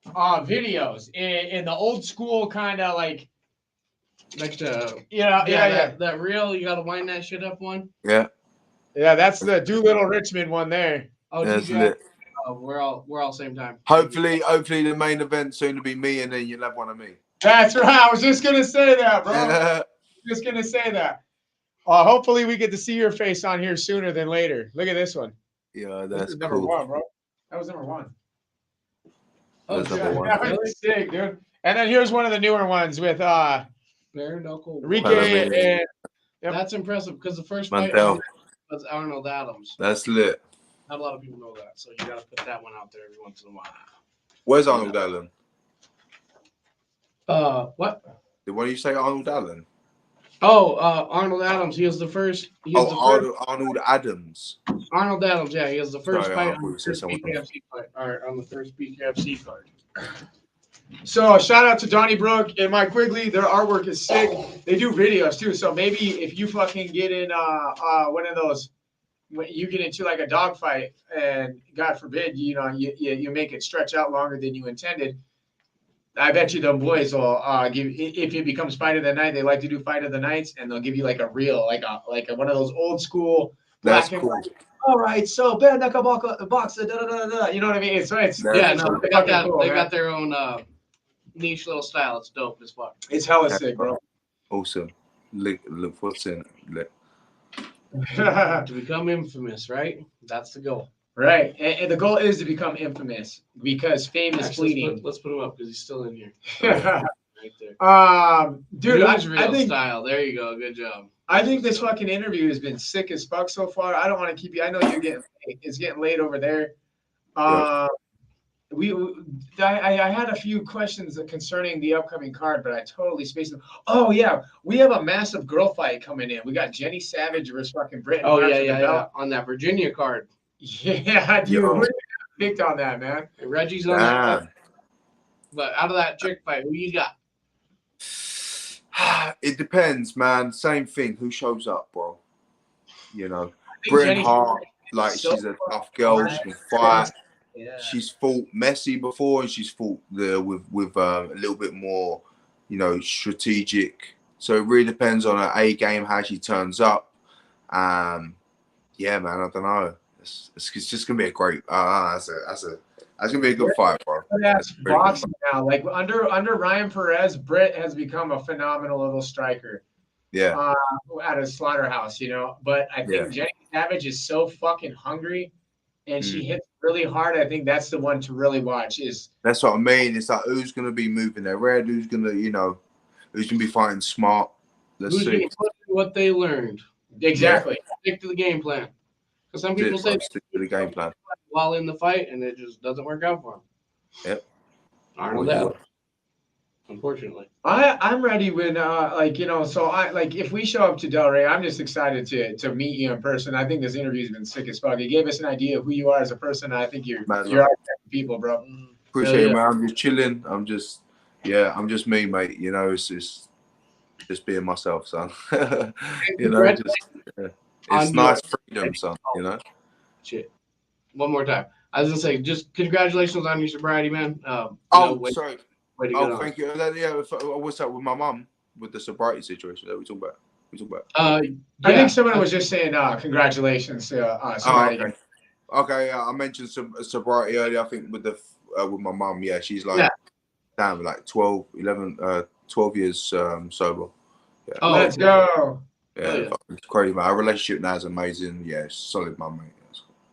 videos in the old school kind of like yeah. That reel, you got to wind that shit up one. Yeah, That's the Doolittle Richmond one there. Oh, that's DJ, lit. we're all same time. Hopefully the main event soon to be me, and then you'll have one of me. That's right. I was just gonna say that, bro. Yeah. Just gonna say that. Hopefully we get to see your face on here sooner than later. Look at this one. Yeah, This that's is number cool. one, bro. That was number one. That's shit. number one. That was sick, dude. And then here's one of the newer ones with Bare knuckle. Rique Palomino. and Yep. That's impressive because the first fight Mantel. was Arnold Adams. That's lit. Not a lot of people know that, so you got to put that one out there every once in a while. Where's Arnold Allen? What? What do you say, Arnold Allen? Oh, Arnold Adams. He was the first. Arnold Adams. Arnold Adams. Yeah, he was the first Sorry, fight I on thought the you said first someone else. BKFC fight, or on the first BKFC card. So shout out to Donnybrook and Mike Quigley. Their artwork is sick. They do videos too. So maybe if you fucking get in one of those, when you get into like a dog fight and God forbid, you make it stretch out longer than you intended. I bet you the boys will give, if it becomes fight of the night, they like to do fight of the nights, and they'll give you like a reel, like one of those old school That's black and cool. white. All right, so bare knuckle boxer, you know what I mean? It's That's Yeah, no, cool. they got that. Cool, They man. got their own niche little style. It's dope as fuck. It's hella sick, bro. Awesome. Look what's in it. Look. To become infamous, right? That's the goal. Right, and the goal is to become infamous because fame is Actually, fleeting. let's put him up because he's still in here. Right there. Dude, I Newsreel think style. There you go. Good job. I think this fucking interview has been sick as fuck so far. I don't want to keep you. I know you're getting late. It's getting late over there. I had a few questions concerning the upcoming card, but I totally spaced them. Oh yeah, we have a massive girl fight coming in. We got Jenny Savage versus fucking Brittany. Oh Hart yeah, for the yeah, belt. yeah. On that Virginia card. Yeah, dude. Yo. Who you picked on that, man? And Reggie's on that. Nah. But out of that chick fight, who you got? It depends, man. Same thing. Who shows up, bro? You know, think Britain Jenny Hart, like so she's a tough girl. She can fight. Yeah. She's fought messy before, and she's fought with a little bit more, strategic. So it really depends on her A game, how she turns up. Yeah, man, I don't know. It's just gonna be a great. That's gonna be a good fight, bro. That's Very good boxing now. Like under Ryan Perez, Britt has become a phenomenal little striker. Yeah, At a slaughterhouse, But I think Yeah. Jenny Savage is so fucking hungry, and she Mm. hits really hard. I think that's the one to really watch. that's what I mean. It's like who's gonna be moving their red? Who's gonna be fighting smart? Let's Who's see. going to put in what they learned? Exactly. Stick to the game plan. Because some people say Stick to the game plan. while in the fight, and it just doesn't work out for them. Yep. Arnold Adams, unfortunately. I'm ready when so I like if we show up to Delray, I'm just excited to meet you in person. I think this interview's been sick as fuck. It gave us an idea of who you are as a person. I think you're Man, out of people, bro. Appreciate Yeah. it, man. I'm just chilling. I'm just me, mate. It's just being myself, son. It's nice freedom, son. Shit. One more time. I was gonna say, just congratulations on your sobriety, man. Sorry. Way to get on. Thank you. What's up with my mum with the sobriety situation that we talk about? I think someone was just saying congratulations to somebody. Okay. I mentioned some sobriety earlier. I think with my mum. Yeah, she's like, damn, like 12 years sober. Yeah. Oh, Let's go. Yeah, it's crazy, man. Our relationship now is amazing. Yeah, solid, mum, mate.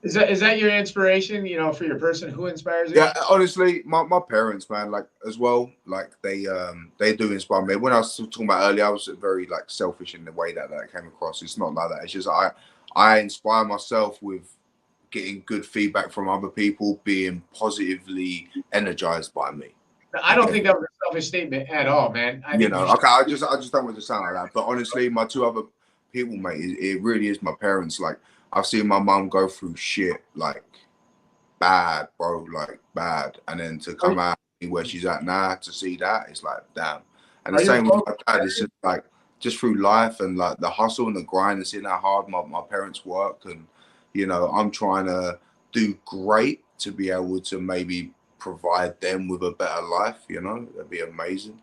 Is that your inspiration? For your person, who inspires you? Yeah, honestly, my parents, man, like as well, like they do inspire me. When I was talking about earlier, I was very like selfish in the way that came across. It's not like that. It's just I inspire myself with getting good feedback from other people, being positively energized by me. I don't think that was a selfish statement at all, man. I Okay, I just don't want to sound like that. But honestly, my two other people, mate, it really is my parents. Like I've seen my mum go through shit like bad, bro, like bad, and then to come out where she's at now to see that, it's like damn. And the same with my dad. It's just like just through life and like the hustle and the grind and seeing how hard my parents work, and you know, I'm trying to do great to be able to maybe provide them with a better life. You know, that'd be amazing.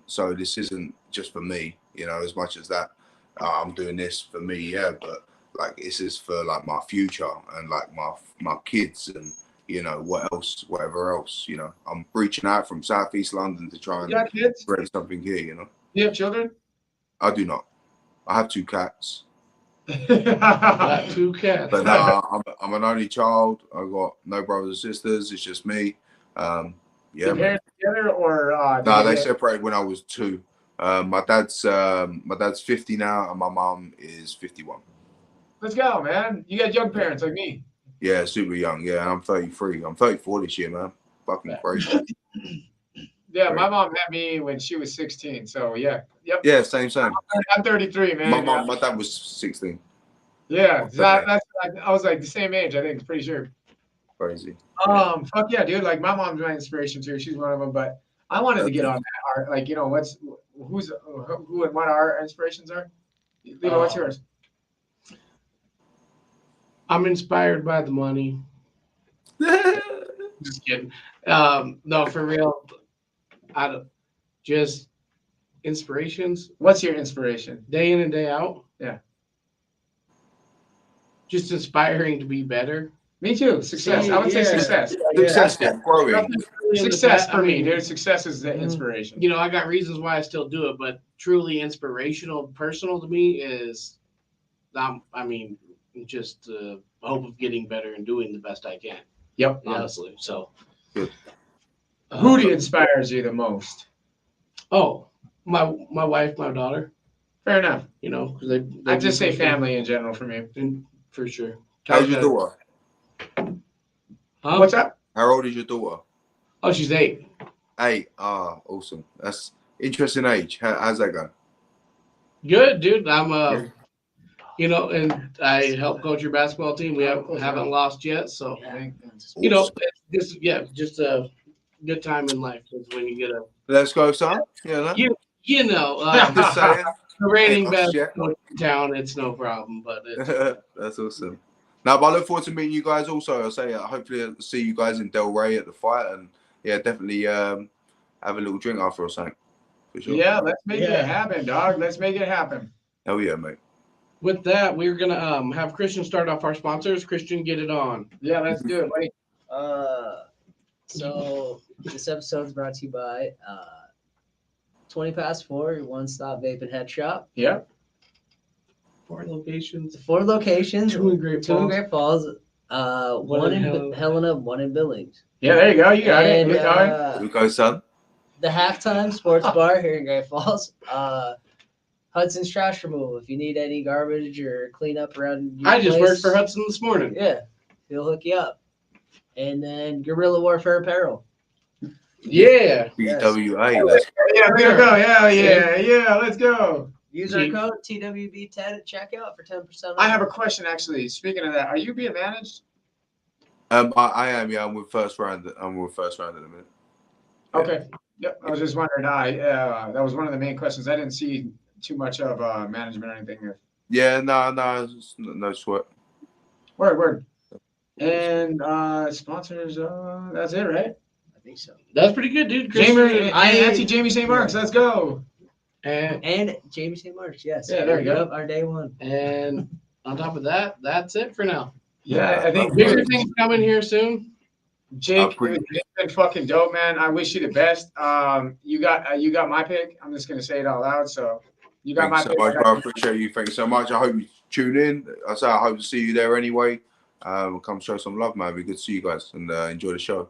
So this isn't just for me, you know, as much as that I'm doing this for me, yeah, but like this is for like my future and like my kids and you know whatever else, you know. I'm reaching out from Southeast London to try and create something here, you know. You have children? I do not. I have 2 cats. Got 2 cats. But I'm an only child. I've got no brothers or sisters. It's just me. Yeah. Your parents together or no, they separated when I was 2. My dad's 50 now, and my mom is 51. Let's go, man. You got young parents like me. Yeah, super young. Yeah, and I'm 33. I'm 34 this year, man. Fucking crazy. Yeah, my mom had me when she was 16. So yeah, yep. Yeah, same. I'm 33, man. My dad was 16. Yeah, that's I was like the same age. I think, pretty sure. Crazy. Fuck yeah, dude. Like my mom's my inspiration too. She's one of them. But I wanted to get on that art. Like, you know, who and what our inspirations are. Leo, what's yours? I'm inspired by the money. Just kidding. No, for real. Just inspirations. What's your inspiration? Day in and day out. Yeah. Just inspiring to be better. Me too. Success. I would say success. Success, growing. Success for me, dude. Success is the inspiration. You know, I got reasons why I still do it, but truly inspirational, personal to me is, just the hope of getting better and doing the best I can. Yep. Honestly. So. Who inspires you the most? Oh, my wife, my daughter. Fair enough. You know, they I just say family in general for me. For sure. How's your daughter? Huh? What's up? How old is your daughter? Oh, she's 8. 8. Awesome. That's interesting age. How's that going? Good, dude. I'm you know, and I help coach your basketball team. We haven't lost yet, so you know, just a good time in life is when you get a. Let's go, son. Yeah, you know, just saying. The reigning best coach in town, it's no problem. But that's awesome. Now, but I look forward to meeting you guys. Also, I'll say hopefully I'll see you guys in Delray at the fight, and yeah, definitely have a little drink after or something. For sure. Yeah, let's make it happen, dog. Let's make it happen. Hell yeah, mate. With that, we're gonna have Christian start off our sponsors. Christian, get it on. Yeah, let's do it, buddy. So this episode is brought to you by 20 Past 4, your one-stop vape and head shop. Yep. 4 locations. 4 locations. 2 in Great Falls. One in Helena, 1 in Billings. Yeah, there you go. You got it. Here we go, son. The Halftime Sports Bar here in Great Falls. Hudson's Trash Removal. If you need any garbage or cleanup around your I just place, worked for Hudson this morning. Yeah, he'll hook you up. And then Guerrilla Warfare Apparel. Yeah. BWA. Yeah, there you go. Yeah. Let's go. Use our code TWB10 at checkout for 10% off. I have a question, actually. Speaking of that, are you being managed? I am. Yeah, I'm with first round. I'm with first round in a minute. Yeah. Okay. Yep. I was just wondering. That was one of the main questions. I didn't see too much of management or anything. Yeah. No sweat. Word. And sponsors. That's it, right? I think so. That's pretty good, dude. Jamie St. Mark's. Let's go. And Jamie St. Mark's, yes. Yeah, there you go. Our day one. And on top of that, that's it for now. Yeah, I think bigger things coming here soon. Jake, it's been fucking dope, man. I wish you the best. You got my pick. I'm just gonna say it out loud. So you got my pick. Thanks so much, bro. I appreciate you. Thank you so much. I hope you tune in. I hope to see you there anyway. Come show some love, man. It'd be good to see you guys and enjoy the show.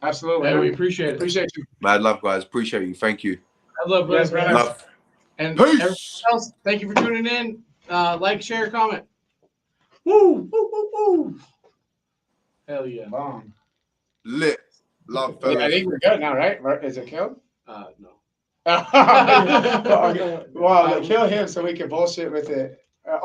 Absolutely. Yeah, we appreciate it. Appreciate you. Mad love, guys. Appreciate you. Thank you. I love Yes, brother. Love. And Peace. everyone else, thank you for tuning in. Like, share, comment. Woo, woo, woo, woo. Hell yeah. Bomb. Lit. Love, Yeah, I fellas. think we're good now, right? Is it killed? No. Well, kill him so we can bullshit with it.